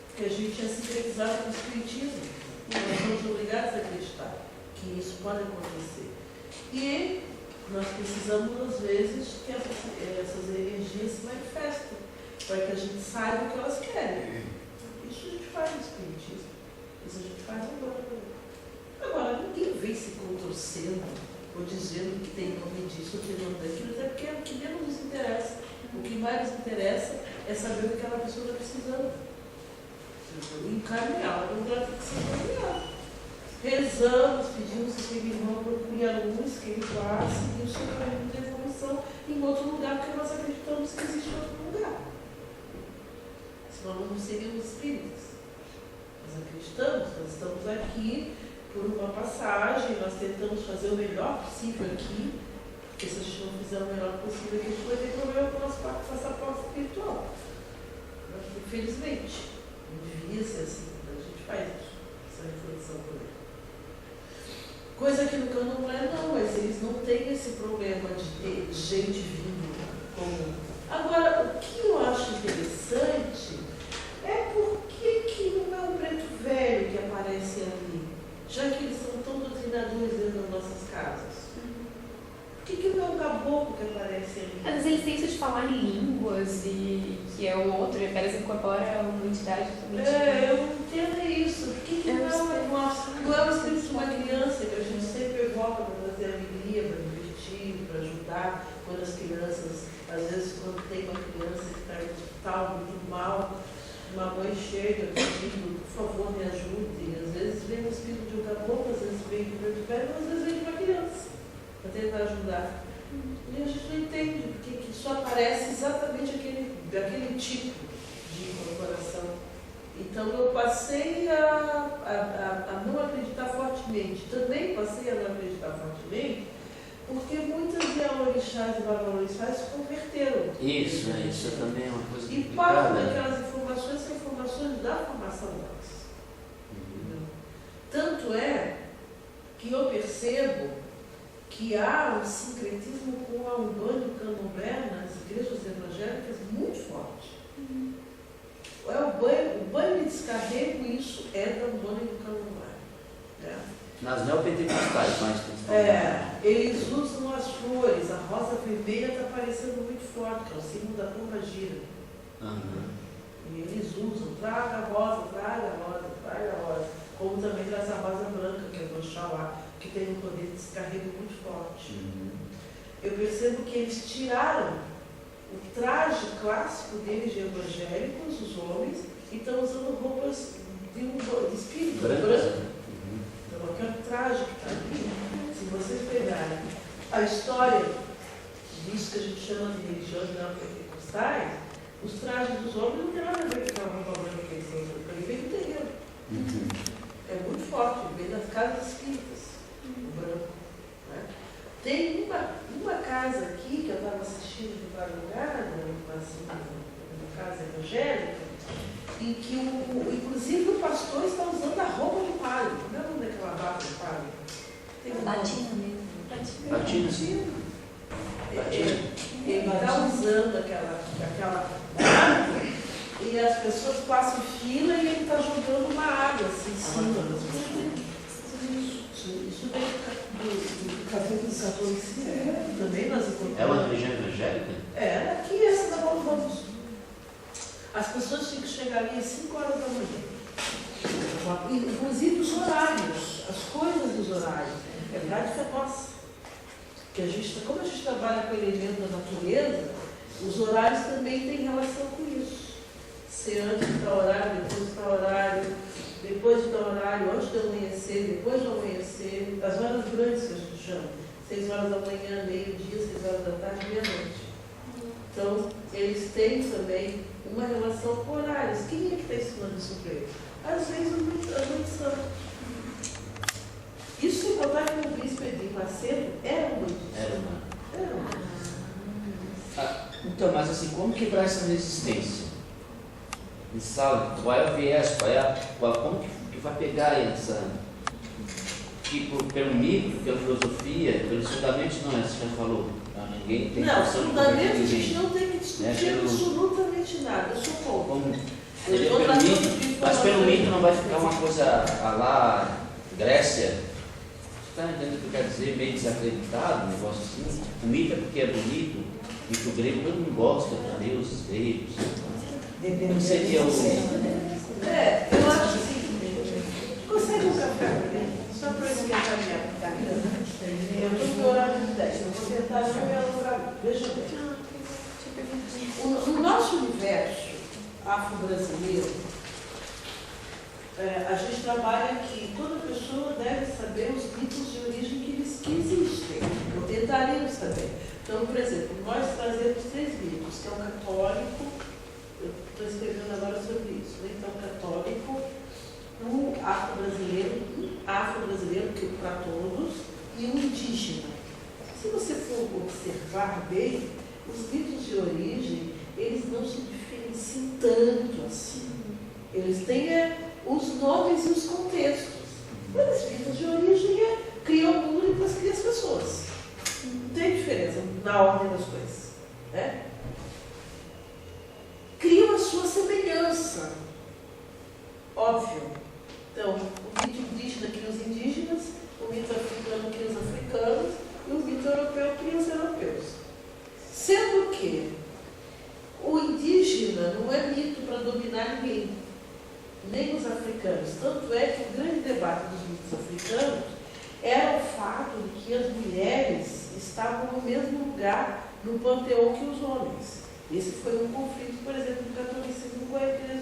[SPEAKER 1] porque a gente é sincretizado com o espiritismo, e nós somos obrigados a acreditar que isso pode acontecer. E nós precisamos, às vezes, que essas energias se manifestem, para que a gente saiba o que elas querem. Isso a gente faz no espiritismo, isso a gente faz agora. Agora, ninguém vem se contorcendo ou dizendo que tem nome disso ou tem nome daquilo, até porque é o que menos nos interessa. O que mais nos interessa é saber o que aquela pessoa está precisando. Encaminhar, ela tem que ser encaminhada. Rezamos, pedimos que aquele irmão procure a luz, que ele vá seguir o seu caminho de evolução em outro lugar, porque nós acreditamos que existe outro lugar. Senão nós não seríamos espíritas. Nós acreditamos, nós estamos aqui por uma passagem, nós tentamos fazer o melhor possível aqui, porque se a gente não fizer o melhor possível aqui, a gente vai ter problema com o nosso passaporte espiritual. Infelizmente, não devia ser assim, então a gente faz isso, essa reflexão por ele. Coisa que no Candomblé não, mas eles não têm esse problema de ter gente vindo como. Agora, o que eu acho já que eles são tão doutrinadores dentro das nossas casas? Por que não é um caboclo que aparece ali?
[SPEAKER 3] Às vezes eles têm isso de falar em línguas e que é um outro, e apenas incorpora uma entidade totalmente.
[SPEAKER 1] Eu não entendo isso. Por que não é o espírito de uma criança que a gente sempre evoca para trazer alegria, para divertir, para ajudar, quando as crianças, às vezes quando tem uma criança que está em hospital muito mal, uma mãe chega pedindo, por favor, me ajude. Às vezes vem o espírito de um caboclo, às vezes vem de um velho, às vezes vem de uma criança, para tentar ajudar. E a gente não entende porque que só aparece exatamente aquele tipo de incorporação. Então eu passei a não acreditar fortemente. Também passei a não acreditar fortemente, porque muitas orixás e babalorixás se converteram.
[SPEAKER 6] Isso também é uma coisa
[SPEAKER 1] E parte daquelas informações são informações da formação delas. Tanto é que eu percebo que há um sincretismo com a Umbanda e o Candomblé nas igrejas evangélicas muito forte. O banho de descarrego, isso é da Umbanda e do Candomblé. Né?
[SPEAKER 6] Nas neopentecostais, mais principalmente.
[SPEAKER 1] Eles usam as flores, a rosa vermelha está aparecendo muito forte, que é o símbolo da pomba gira. E eles usam, traga a rosa, como também traz a rosa branca, que é do Oxalá, que tem um poder de descarrego muito forte. Eu percebo que eles tiraram o traje clássico deles de evangélicos, os homens, e estão usando roupas de espírito branco. Então, aquele traje que está aqui, se vocês pegarem a história disso que a gente chama de religiões neopentecostais, os trajes dos homens não tem nada a ver com aquela roupa branca que eles estão usando, porque ele vem do terreno. É muito forte, vem das casas espíritas, o branco. Né? Tem uma casa aqui, que eu estava assistindo de madrugada, uma casa evangélica, em que, inclusive, o pastor está usando a roupa de palha. Não é o nome daquela bata de palha?
[SPEAKER 4] Batina mesmo.
[SPEAKER 6] Batina.
[SPEAKER 1] Ele está usando aquela bata e as pessoas passam fila e ele está jogando uma água assim em cima. Isso vem do catolicismo. Também nós encontramos.
[SPEAKER 6] É uma religião evangélica?
[SPEAKER 1] Aqui essa da Paulo Ramos. As pessoas tinham que chegar ali às 5 horas da manhã. Inclusive os horários, as coisas dos horários. É prática nossa. Que como a gente trabalha com o elemento da natureza, os horários também têm relação com isso. Se antes de tal horário, depois de tal horário, depois de tal horário, antes do amanhecer, depois do amanhecer, as horas grandes que a gente chama. 6 horas da manhã, meio-dia, 6 horas da tarde, meia-noite. Então, eles têm também uma relação com horários. Quem é que está ensinando isso para eles? Às vezes, a noite santa. Isso sem contar que o bispo Edinho Macedo era uma edição.
[SPEAKER 6] Então, mas assim, como quebrar essa resistência? Me fala, qual é o viés, como que vai pegar essa... pelo mito, pela filosofia, pelos fundamentos, não, você já falou. Ninguém tem
[SPEAKER 1] não, fundamentos a gente não tem que discutir absolutamente nada. Eu sou contra.
[SPEAKER 6] Mas pelo mito não vai ficar uma coisa a lá Grécia. Você está entendendo o que eu quero dizer? Meio desacreditado, um negócio assim. O mito é porque é bonito. O mito grego todo mundo gosta, os deuses gregos. Como seria o...
[SPEAKER 1] eu acho assim. Consegue um café para mim? Só para esquentar minha cabeça. Eu estou no horário de 10. Eu vou tentar no meu lugar. Veja bem. No nosso universo afro-brasileiro, a gente trabalha que toda pessoa deve saber os mitos de origem que existem, ou tentaremos saber. Então, por exemplo, nós trazemos 3 mitos, que é o católico, eu estou escrevendo agora sobre isso, né? Então, o católico, o afro-brasileiro, que para todos, e o indígena. Se você for observar bem, os mitos de origem, eles não se diferenciam tanto assim. Eles têm os nomes e os contextos. Mas os mitos de origem criam o mundo e depois criam as pessoas. Não tem diferença na ordem das coisas. Né? Criam a sua semelhança. Óbvio. Então, o mito indígena cria os indígenas, debate dos mitos africanos era o fato de que as mulheres estavam no mesmo lugar no panteão que os homens. Esse foi um conflito, por exemplo, do catolicismo com a igreja,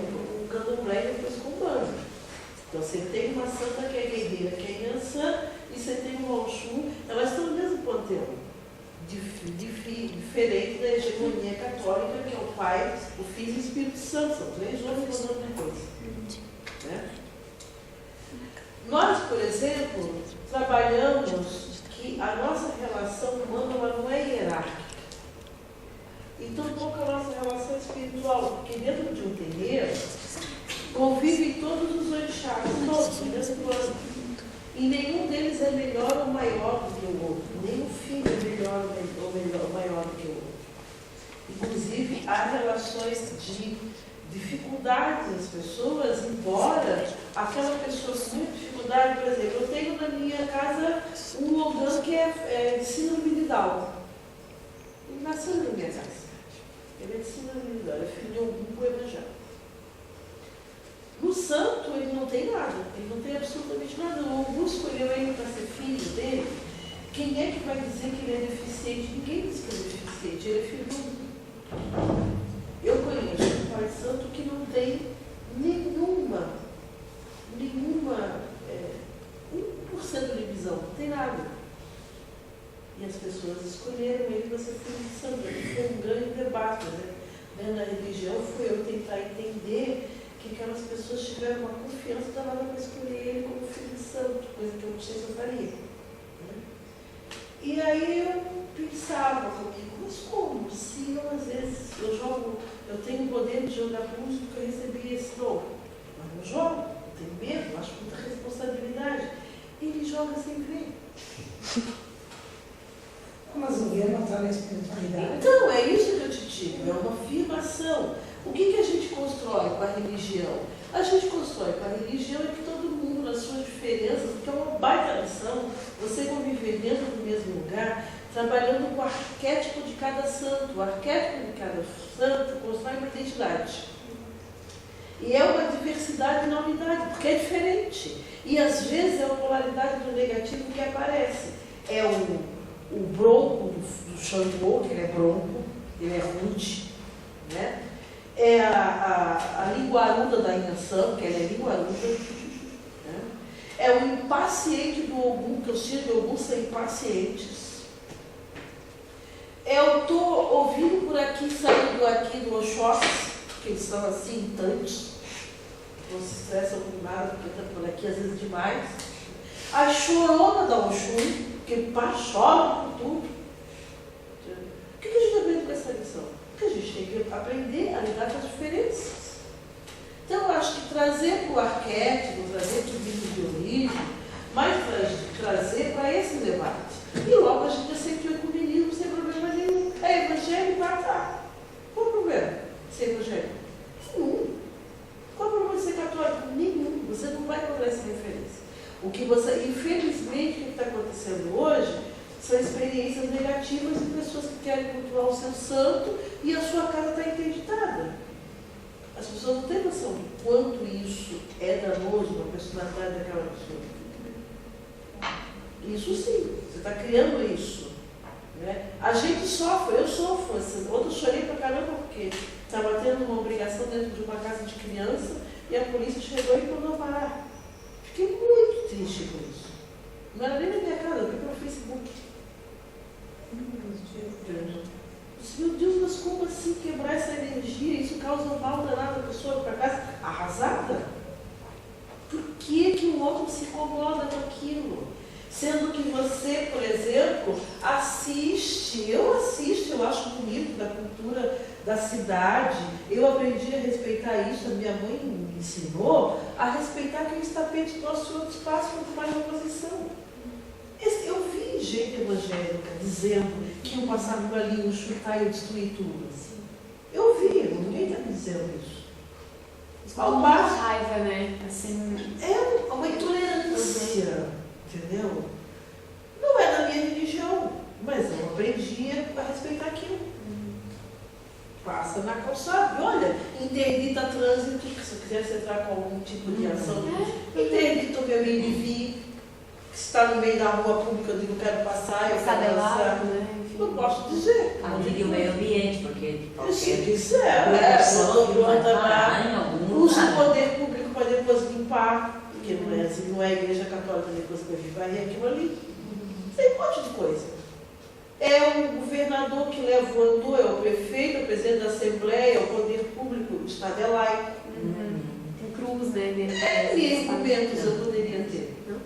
[SPEAKER 1] o candomblé e depois com o bando. Então você tem uma santa que é guerreira, que é Yansan, e você tem o Oxum, elas estão no mesmo panteão, diferente da hegemonia católica, que é o Pai, o Filho e o Espírito Santo, são três homens falando depois. Né? Nós, por exemplo, trabalhamos que a nossa relação humana ela não é hierárquica. E tampouco a nossa relação espiritual, porque dentro de um terreiro convivem todos os orixás, todos, no mesmo plano. E nenhum deles é melhor ou maior do que o outro. Nenhum filho é melhor ou maior do que o outro. Inclusive, há relações de dificuldades das pessoas, embora aquela pessoa com muita dificuldade, por exemplo, eu tenho na minha casa um Ogã que é de síndrome de Down. Ele nasceu na minha casa. Ele é de síndrome de Down, é filho de Ogum Evangelho. No santo, ele não tem nada, ele não tem absolutamente nada. O Ogum escolheu ele para ser filho dele. Quem é que vai dizer que ele é deficiente? Ninguém diz que ele é deficiente, ele é filho do Ogum. Eu conheço um pai santo que não tem nenhuma 1% de visão, não tem nada. E as pessoas escolheram ele para ser filho de santo. Foi um grande debate, né? Na religião foi eu tentar entender que aquelas pessoas tiveram uma confiança danada para escolher ele como filho de santo, coisa que eu não sei se eu faria. Né? E aí eu pensava comigo, mas como? Se eu, às vezes, eu tenho o poder de jogar música que eu recebi esse dom, mas não jogo, tenho medo, acho muita responsabilidade. Ele joga sem ver.
[SPEAKER 5] Mas o ver não está na espiritualidade.
[SPEAKER 1] Então, é isso que eu te digo, é uma afirmação. O que a gente constrói com a religião? A gente constrói com a religião é que todo mundo, nas suas diferenças, porque é uma baita lição, você conviver dentro do mesmo lugar, trabalhando com o arquétipo de cada santo. O arquétipo de cada santo constrói uma identidade. E é uma diversidade na unidade, porque é diferente. E às vezes é a polaridade do negativo que aparece. É o bronco do Xangô, que ele é bronco, ele é rude, né? É a linguaruda da Inhansã, que ela é linguaruda, né? É o impaciente do Ogum, que os filhos de Ogum são impacientes. Eu estou ouvindo por aqui, saindo aqui do Oxóssi, que eles estão assim, irritantes, não se estressam com nada, porque estão por aqui às vezes demais. A chorona da Oxum, que chora por tudo. O que a gente aprende com essa lição? Porque a gente tem que aprender a lidar com as diferenças. Então, eu acho que trazer para o arquétipo, trazer para o livro de origem, mas trazer para esse debate. E logo a gente aceita o ecumenismo sem problema nenhum. É evangélico, tá. Qual o problema de ser evangélico? Nenhum. Qual o problema de ser católico? Nenhum. Você não vai encontrar essa referência. O que você, infelizmente, o que está acontecendo hoje são experiências negativas de pessoas que querem cultuar o seu santo e a sua casa está interditada. As pessoas não têm noção de quanto isso é danoso para a personalidade daquela pessoa. Isso sim, você está criando isso. Né? A gente sofre, eu sofro. Ontem eu chorei pra caramba porque estava tendo uma obrigação dentro de uma casa de criança e a polícia chegou e mandou parar. Fiquei muito triste com isso. Não era nem na minha casa, eu vi pelo Facebook. Meu Deus, mas como assim quebrar essa energia? Isso causa um mal danado da pessoa para casa arrasada? Por que o outro se incomoda com aquilo? Sendo que você, por exemplo, assiste, eu acho bonito da cultura da cidade, eu aprendi a respeitar isso, a minha mãe me ensinou a respeitar aqueles tapetes nossos outro espaço quanto mais oposição. Eu vi gente evangélica dizendo que iam passar por ali, iam chutar e destruir tudo. Eu vi, ninguém está me dizendo isso.
[SPEAKER 2] Uma raiva, né? Assim,
[SPEAKER 1] é uma intolerância, entendeu? Não é da minha religião, mas eu aprendi a respeitar aquilo. Passa na calçada. Olha, interdita trânsito, se você quisesse entrar com algum tipo de educação. Entende? Tu vê o indivíduo que está no meio da rua pública, eu digo, quero passar, eu quero passar. Não posso dizer.
[SPEAKER 4] Ali o meio ambiente, porque
[SPEAKER 1] Se quiser, usa o poder público para depois limpar, porque não é a igreja católica depois que vai varrer aquilo ali. Tem um monte de coisa. É o governador que levantou, é o prefeito, é o presidente da Assembleia, é o poder público, o Estado é laico.
[SPEAKER 3] Tem cruz, né?
[SPEAKER 1] Que argumentos eu poderia ter?
[SPEAKER 3] Não?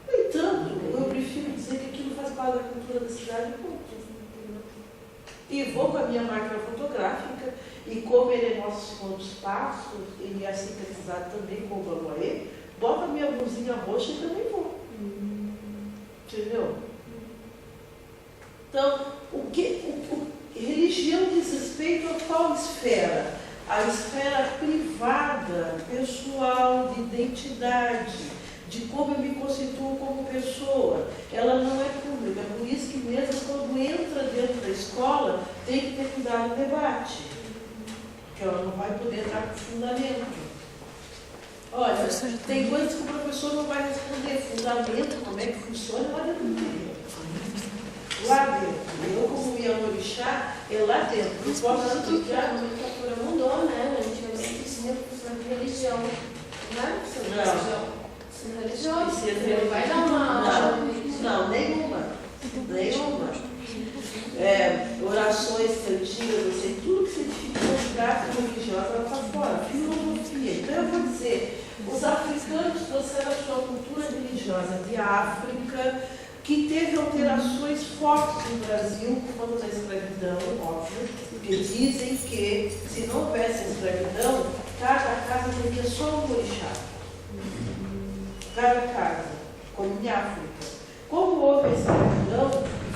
[SPEAKER 1] No entanto, eu prefiro dizer que aquilo faz parte da cultura da cidade, ponto. E vou com a minha máquina fotográfica, e como ele é nosso segundo espaço, ele é sincretizado também com o Banoé, boto a minha blusinha roxa e também vou. Entendeu? Então, religião diz respeito a qual esfera? A esfera privada, pessoal, de identidade, de como eu me constituo como pessoa. Ela não é pública, por isso que mesmo quando entra dentro da escola, tem que ter cuidado no debate, porque ela não vai poder entrar com fundamento. Olha, tem coisas que o professor não vai responder. Fundamento, como é que funciona, lá dentro do interior. Lá dentro. Eu, como ia no orixá, é lá dentro. Não posso explicar.
[SPEAKER 3] A nomenclatura mudou, né? Antigamente tinha professor de religião. Não é professor de religião? Professor religioso. Você não vai dar uma...
[SPEAKER 1] Não, nenhuma. Orações cantigas, eu sei, tudo que significa prática religiosa, ela está fora. Filosofia. Então eu vou dizer, os africanos trouxeram a sua cultura religiosa de África, que teve alterações fortes no Brasil por conta da escravidão, óbvio, porque dizem que se não houvesse escravidão, cada casa teria só um orixá. Cada casa, como em África. Como houve a escravidão,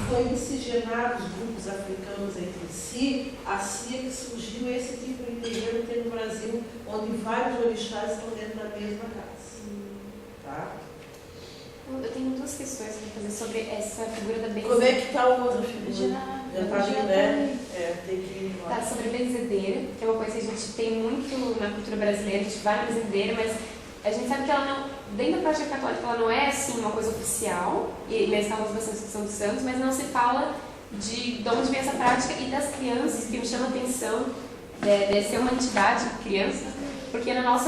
[SPEAKER 1] foi miscigenado os grupos africanos entre si, assim é que surgiu esse tipo de terreiro que tem no Brasil, onde vários orixás estão dentro da mesma casa. Tá?
[SPEAKER 9] Eu tenho duas questões para fazer sobre essa figura da benzedeira.
[SPEAKER 1] Como é que está o outra figura? Já está ali, né? Tem que ir embora.
[SPEAKER 9] Tá, sobre a benzedeira, que é uma coisa que a gente tem muito na cultura brasileira, a gente vai na benzedeira, mas a gente sabe que ela não, dentro da prática católica, ela não é assim uma coisa oficial, e nós falamos bastante da São dos Santos, mas não se fala de onde vem essa prática e das crianças, que me chama a atenção de ser uma entidade criança, porque na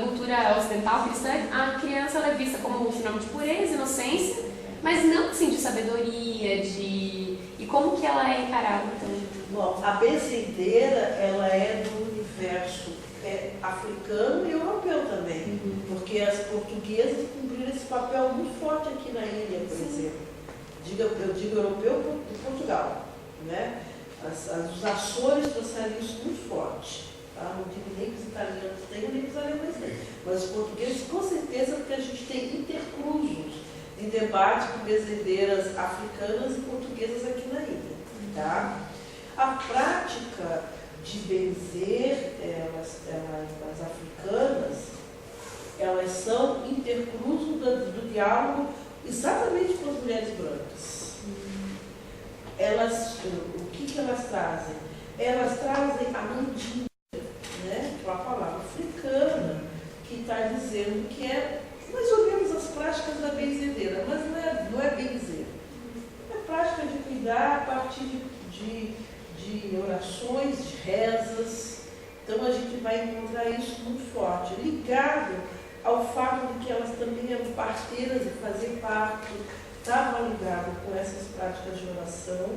[SPEAKER 9] cultura ocidental cristã, a criança ela é vista como um sinônimo de pureza, inocência, mas não assim de sabedoria, e como que ela é encarada, então?
[SPEAKER 1] Bom, a benzedeira, ela é do universo africano e europeu também, porque as portuguesas cumpriram esse papel muito forte aqui na ilha, por exemplo. Eu digo europeu de Portugal, né? Os Açores trouxeram isso muito forte. Tá? Não digo nem que os italianos tenham, nem que os alemães tenham. Mas os portugueses, com certeza, porque a gente tem intercruzos de debate com benzedeiras africanas e portuguesas aqui na ilha. Tá? A prática de benzer, as africanas, elas são intercruzos do diálogo exatamente com as mulheres brancas. O que elas trazem? Elas trazem a mandinga, né? Que é uma palavra africana, que está dizendo que é mais ou menos as práticas da benzedeira, mas não é benzer. É prática de cuidar a partir de orações, de rezas. Então a gente vai encontrar isso muito forte, ligado ao fato de que elas também eram parteiras e fazer parto, estavam ligadas com essas práticas de oração,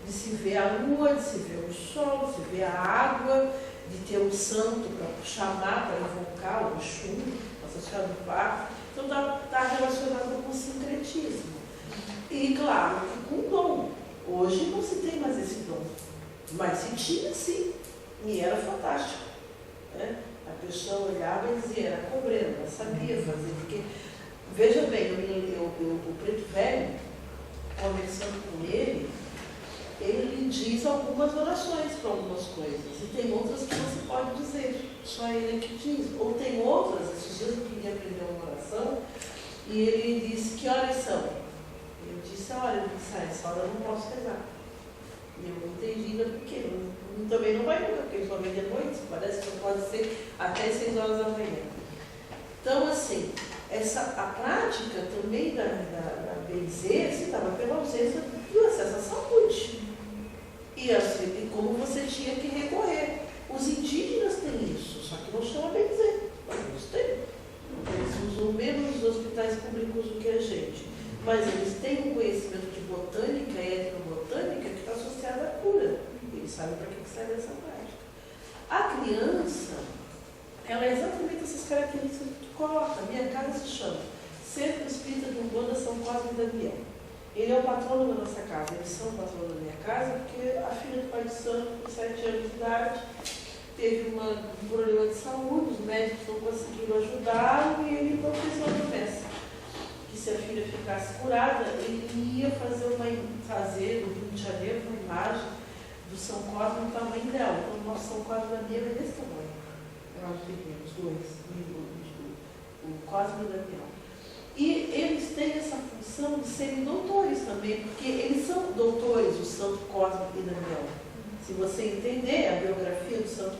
[SPEAKER 1] de se ver a lua, de se ver o sol, de se ver a água, de ter um santo para chamar, para invocar o Exu, Nossa Senhora do Parto. Então está relacionado com o sincretismo. E claro, com dom. Hoje não se tem mais esse dom. Mas se tinha, sim, e era fantástico. Né? A pessoa olhava e dizia, era cobreira, ela sabia fazer, porque, veja bem, o preto velho, conversando com ele diz algumas orações para algumas coisas, e tem outras que não se pode dizer, só ele que diz. Ou tem outras, esses dias eu queria aprender uma oração, e ele disse, que horas são? Eu disse, olha, essa hora eu não posso rezar. E eu não entendi ainda por quê. Também não vai nunca, porque só vem de noite, parece que pode ser até 6 horas da manhã. Então, assim, a prática também da benzer se dava pela ausência do acesso à saúde. E como você tinha que recorrer. Os indígenas têm isso, só que não chama benzer. Alguns têm. Eles usam menos os hospitais públicos do que a gente. Mas eles têm um conhecimento de botânica e etnobotânica que está associado à cura. Eles sabem para que serve essa prática. A criança, ela é exatamente essas características que tu coloca. A minha casa se chama Centro Espírita de Umbanda São Cosme e Damião. Ele é o patrono da nossa casa. Eles são o patrono da minha casa porque a filha do pai de santo, com 7 anos de idade, teve um problema de saúde, os médicos não conseguiram ajudá-lo e ele então fez uma promessa. Que se a filha ficasse curada, ele ia fazer no Rio de Janeiro uma imagem do São Cosme no tamanho dela. Então o nosso São Cosme da Damião é desse tamanho. Eu acho que tem os dois, o Cosme e o Damião. E eles têm essa função de serem doutores também, porque eles são doutores, o Santo Cosme e Damião. Se você entender a biografia do Santo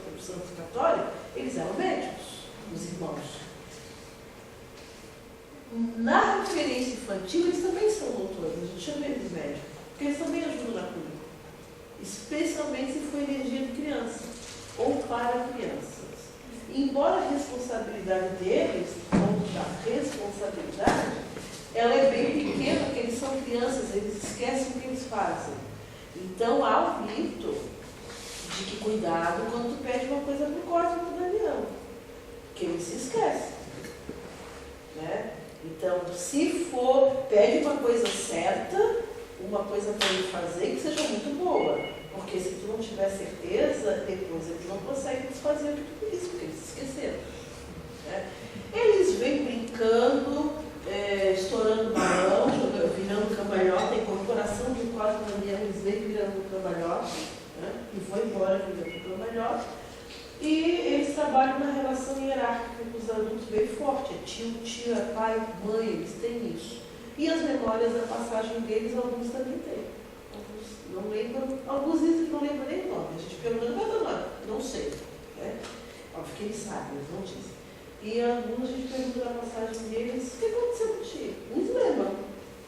[SPEAKER 1] Católico, eles eram médicos, os irmãos. Na referência infantil, eles também são doutores, a gente chama eles de médicos, porque eles também ajudam na cura. Especialmente se for energia de criança, ou para crianças. Embora a responsabilidade deles, a responsabilidade, ela é bem pequena, porque eles são crianças, eles esquecem o que eles fazem. Então há o mito de que cuidado quando tu pede uma coisa para o Cosme e para o Damião, que ele se esquece. Né? Então, se for, pede uma coisa certa, uma coisa para ele fazer que seja muito boa. Porque se tu não tiver certeza, depois ele não consegue desfazer o que tu pedisse, porque eles se esqueceram. Né? Eles vêm brincando, estourando balão, virando cambalhota, a incorporação de Cosme e Damião, eles vêm virando cambalhota, né? E vão embora virando cambalhota. E eles trabalham na relação hierárquica com os adultos bem forte. É tio, tia, pai, mãe, eles têm isso. E as memórias da passagem deles, alguns também têm. Alguns não lembram, alguns dizem que não lembram nem o nome. A gente pergunta, qual é o nome? Não sei. Né? Óbvio que eles sabem, eles não dizem. E alguns a gente pergunta da passagem deles, o que aconteceu contigo? Uns lembram.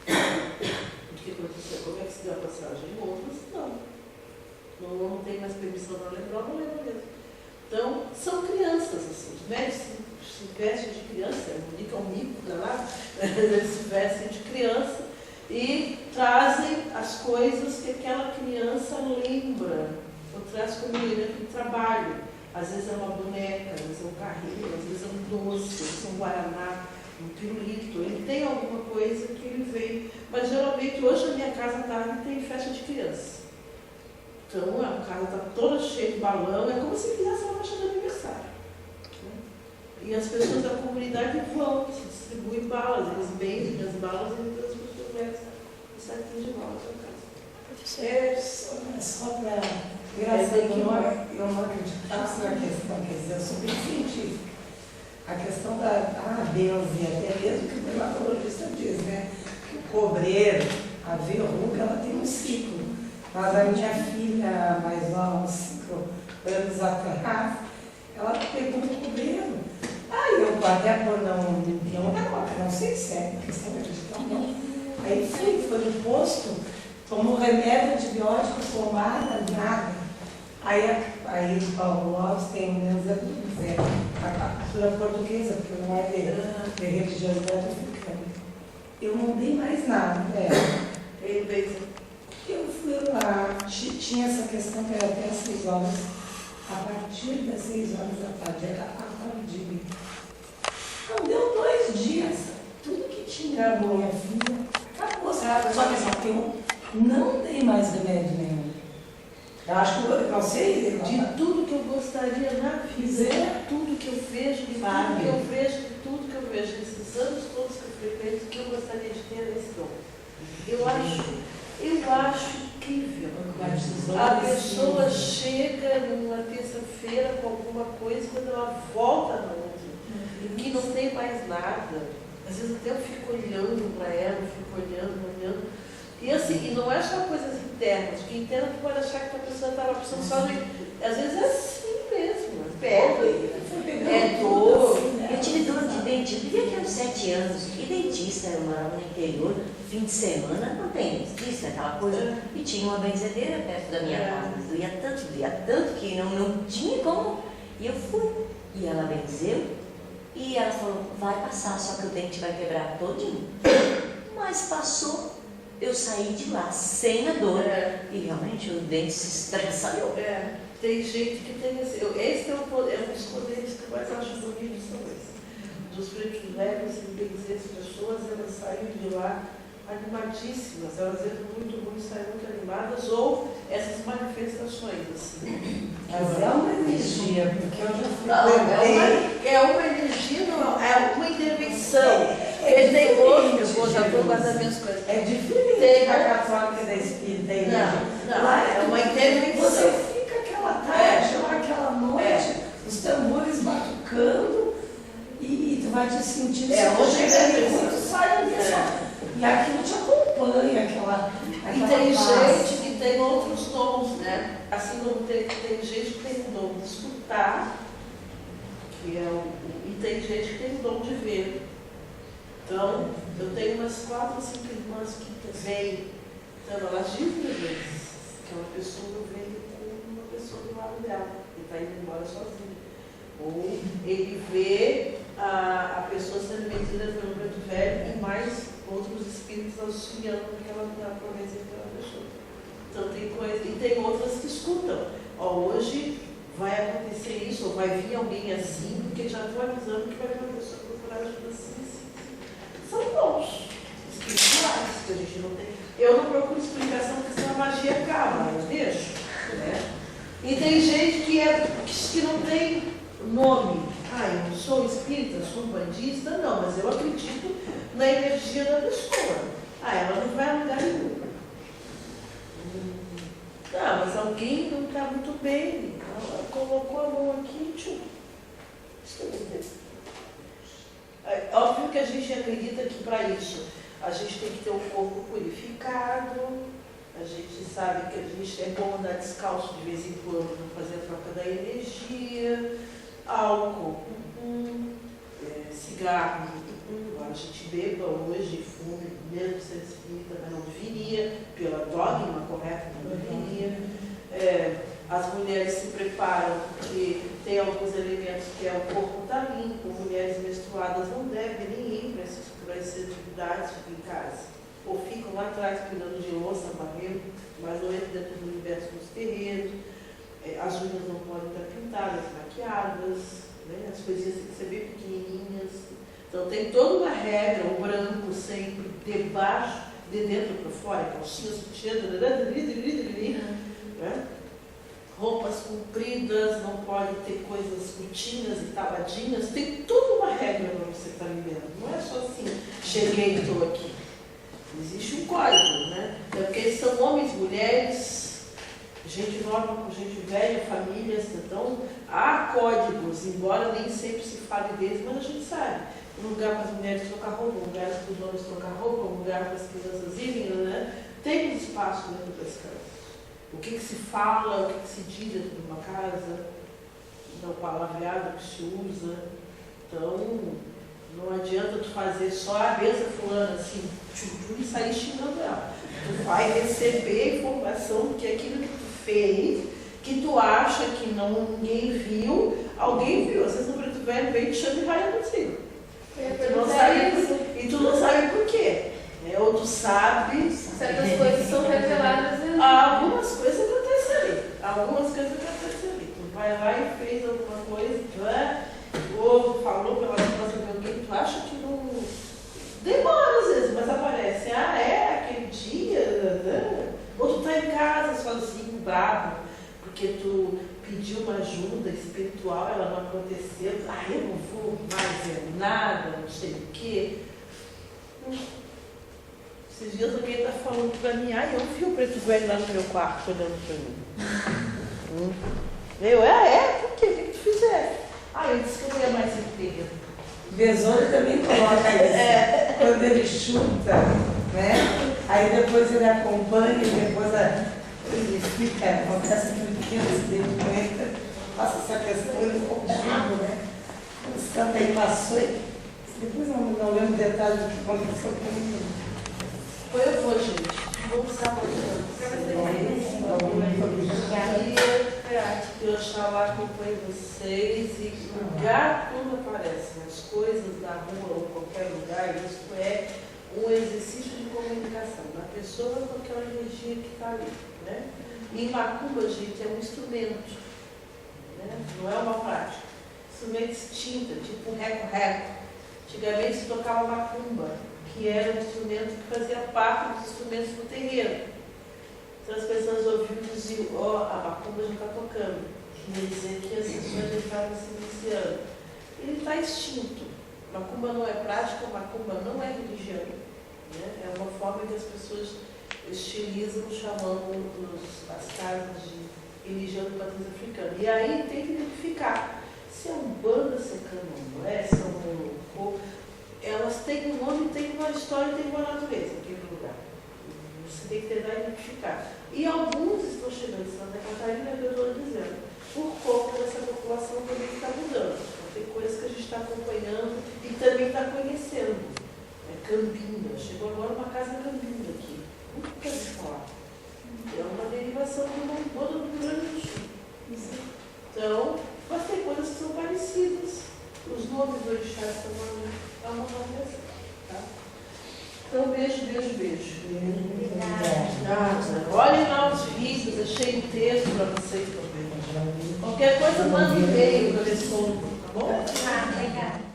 [SPEAKER 1] O que aconteceu? Como é que se deu a passagem? Outros não. Não tem mais permissão para lembrar, não lembra mesmo. Então, são crianças, assim. Os médicos se vestem de criança, é um mico danado, eles se vestem de criança e trazem as coisas que aquela criança lembra, ou traz como elemento de trabalho. Às vezes é uma boneca, às vezes é um carrinho, às vezes é um doce, às vezes é um guaraná, um pirulito. Ele tem alguma coisa que ele vem. Mas geralmente, hoje na minha casa tarde tem festa de criança. Então a casa está toda cheia de balão, é como se fizesse uma festa de aniversário. Né? E as pessoas da comunidade vão, se distribuem balas, eles benzem as balas e depois as pessoas levam e saem de balas para casa.
[SPEAKER 5] Só para... Eu não acredito na questão, quer dizer, eu sou bem científica. A questão da benze, até mesmo que o dermatologista diz, né? Que o cobreiro, a verruga, ela tem um ciclo. Mas a minha filha mais nova, uns 5 anos atrás, ela pegou um cobreiro. Aí eu até por não sei se é questão de acreditar ou não. Aí foi no posto, tomou remédio, antibiótico, pomada, nada. Aí o Paulo Lopes tem a cultura portuguesa, porque não é de religiosidade africana. Eu não dei mais nada para ela. Eu fui lá, tinha essa questão que era até às 6 horas. A partir das 6 horas da tarde, ela acordou. Não deu 2 dias. Tudo que tinha a minha filha acabou, sabe? Só que assim, eu não dei mais remédio nenhum. Eu acho que eu não sei.
[SPEAKER 1] De tudo que eu gostaria na vida, tudo que eu vejo, de tudo que eu vejo, de tudo que eu vejo, nesses anos todos que eu frequento, que eu gostaria de ter nesse dom. Eu acho incrível. A pessoa chega numa terça-feira com alguma coisa, quando ela volta na outra, que não tem mais nada. Às vezes até eu fico olhando para ela, olhando. E assim, e não é só coisas internas, porque interna tu pode achar que a pessoa estava precisando só de. Às vezes é assim mesmo, é pedra, é dor.
[SPEAKER 4] Eu tive dor de dente 7 anos. E dentista, eu morava no interior, fim de semana não tem dentista, aquela coisa. E tinha uma benzedeira perto da minha casa. Doía tanto que não tinha como. E eu fui. E ela benzeu. E ela falou, vai passar, só que o dente vai quebrar todinho. Mas passou. Eu saí de lá sem a dor. E realmente o dente se estraçalhou.
[SPEAKER 1] Tem gente que tem esse. Esse é um dos poderes que eu mais acho bonito, são esses. Dos pretos velhos e benzer as pessoas, elas saem de lá animadíssimas, elas entram muito ruins, saem muito animadas, ou essas manifestações, assim.
[SPEAKER 5] Mas é uma energia, porque eu já fui.
[SPEAKER 1] É uma energia, não, é uma intervenção. Ele tem outro, já vou guardar minhas coisas.
[SPEAKER 5] É diferente da católica da espírita.
[SPEAKER 1] Não, é uma intervenção.
[SPEAKER 5] Você fica aquela tarde, aquela noite, os tambores batucando e tu vai te sentindo. Quando sai disso. E aquilo te acompanha, aquela
[SPEAKER 1] e tem gente que tem outros dons, né? Assim como tem gente que tem o dom de escutar, que é e tem gente que tem o dom de ver. Então, eu tenho umas 4 ou 5 irmãs que vêm, então elas dizem às vezes que uma pessoa veio com uma pessoa do lado dela, e está indo embora sozinha. Ou ele vê a pessoa sendo metida pelo preto velho e mais outros espíritos auxiliando na província daquela pessoa. Então tem coisa, e tem outras que escutam. Hoje vai acontecer isso, ou vai vir alguém assim, porque já estou avisando que vai vir uma pessoa procurar ajuda assim. São dons espirituais que a gente não tem. Eu não procuro explicação, porque senão a magia acaba, eu deixo. Né? E tem gente que não tem nome. Eu não sou espírita, sou bandista, não, mas eu acredito na energia da pessoa. Ela não vai a lugar nenhum. Não, mas alguém não está muito bem. Ela colocou a mão aqui e tchum. É óbvio que a gente acredita que para isso a gente tem que ter o corpo purificado, a gente sabe que a gente é bom andar descalço de vez em quando, fazer a troca da energia, álcool, cigarro, a gente beba hoje, fume, mesmo sendo espírita, mas não deveria, pela dogma correta, não deveria. As mulheres se preparam porque tem alguns elementos que o corpo está limpo, mulheres menstruadas não devem nem ir para essas atividades, ficam em casa. Ou ficam lá atrás cuidando de louça, barreiro, mas não entram dentro do universo dos terreiros. As unhas não podem estar pintadas, maquiadas, né? As coisinhas têm que ser bem pequenininhas. Então tem toda uma regra, o branco sempre debaixo, de dentro para fora, calcinha, sutiã, né? Roupas compridas, não pode ter coisas curtinhas e taladinhas, tem toda uma regra para você estar vivendo. Não é só assim, cheguei e estou aqui. Existe um código, né? É porque são homens, mulheres, gente nova com gente velha, famílias, então há códigos, embora nem sempre se fale deles, mas a gente sabe. Um lugar para as mulheres trocar roupa, um lugar para os homens trocar roupa, um lugar para as crianças irem, né? Tem um espaço dentro das casas. O que se fala, o que se diz dentro de uma casa, o palavreado que se usa. Então, não adianta tu fazer só a benção fulana, assim, e sair xingando ela. Tu vai receber a informação que aquilo que tu fez, que tu acha que ninguém viu, alguém viu. Às vezes o preto velho vem te chama e vai contigo. E tu não sabe por quê. Ou tu sabe.
[SPEAKER 3] Certas coisas são reveladas.
[SPEAKER 1] Algumas coisas acontecem ali. Tu vai lá e fez alguma coisa, ou falou pela resposta de alguém, tu acha que não. Demora às vezes, mas aparece. Aquele dia. Ou tu tá em casa sozinho, bravo, porque tu pediu uma ajuda espiritual, ela não aconteceu. Eu não vou mais ver nada, não sei o quê. Esses dias alguém está falando para mim, eu vi o preto velho lá no meu quarto olhando para mim. Por quê? O que tu fizeste? Eu disse que eu ia mais inteira.
[SPEAKER 5] Besouro também coloca isso. Quando ele chuta, né? Aí depois ele acompanha e depois ele fica, acontece aquele pequeno acidente com ele, passa essa questão, ele contigo, né? Esse canto aí passou e depois uma não lembro detalhes do que aconteceu comigo.
[SPEAKER 1] Foi eu vou, gente. Vamos estar que eu estar lá acompanho vocês e o lugar quando aparecem as coisas da rua ou qualquer lugar, isso é um exercício de comunicação da pessoa com aquela energia que está ali, né? E macumba, gente, é um instrumento, né? Não é uma prática. Instrumento extinta, tipo um reco-reco. Antigamente se tocava macumba, que era um instrumento que fazia parte dos instrumentos do terreiro. Então as pessoas ouviam e diziam, ó, a macumba já está tocando. Quer dizer que as sessões já estavam se iniciando. Ele está extinto. Macumba não é prática, macumba não é religião. Né? É uma forma que as pessoas estilizam chamando as casas de religião de matriz africana. E aí tem que identificar se é um banda secando, não é? Se é um... Elas têm um nome, têm uma história, têm uma natureza naquele lugar. Você tem que tentar identificar. E alguns estão chegando em Santa Catarina, que eu estou dizendo, por conta dessa população também que está mudando. Então, tem coisas que a gente está acompanhando e também está conhecendo. Cambinda. Chegou agora uma casa Cambinda aqui. Nunca ouvi falar. É uma derivação do Umbanda do Rio Grande do Sul. Então, mas tem coisas que são parecidas. Os nomes do orixá estão uma variação. Tá? Então, beijo, beijo, beijo. Olhem lá os vídeos, deixei um texto para vocês também. Qualquer coisa, manda um e-mail para respondo, tá bom?
[SPEAKER 4] Obrigada.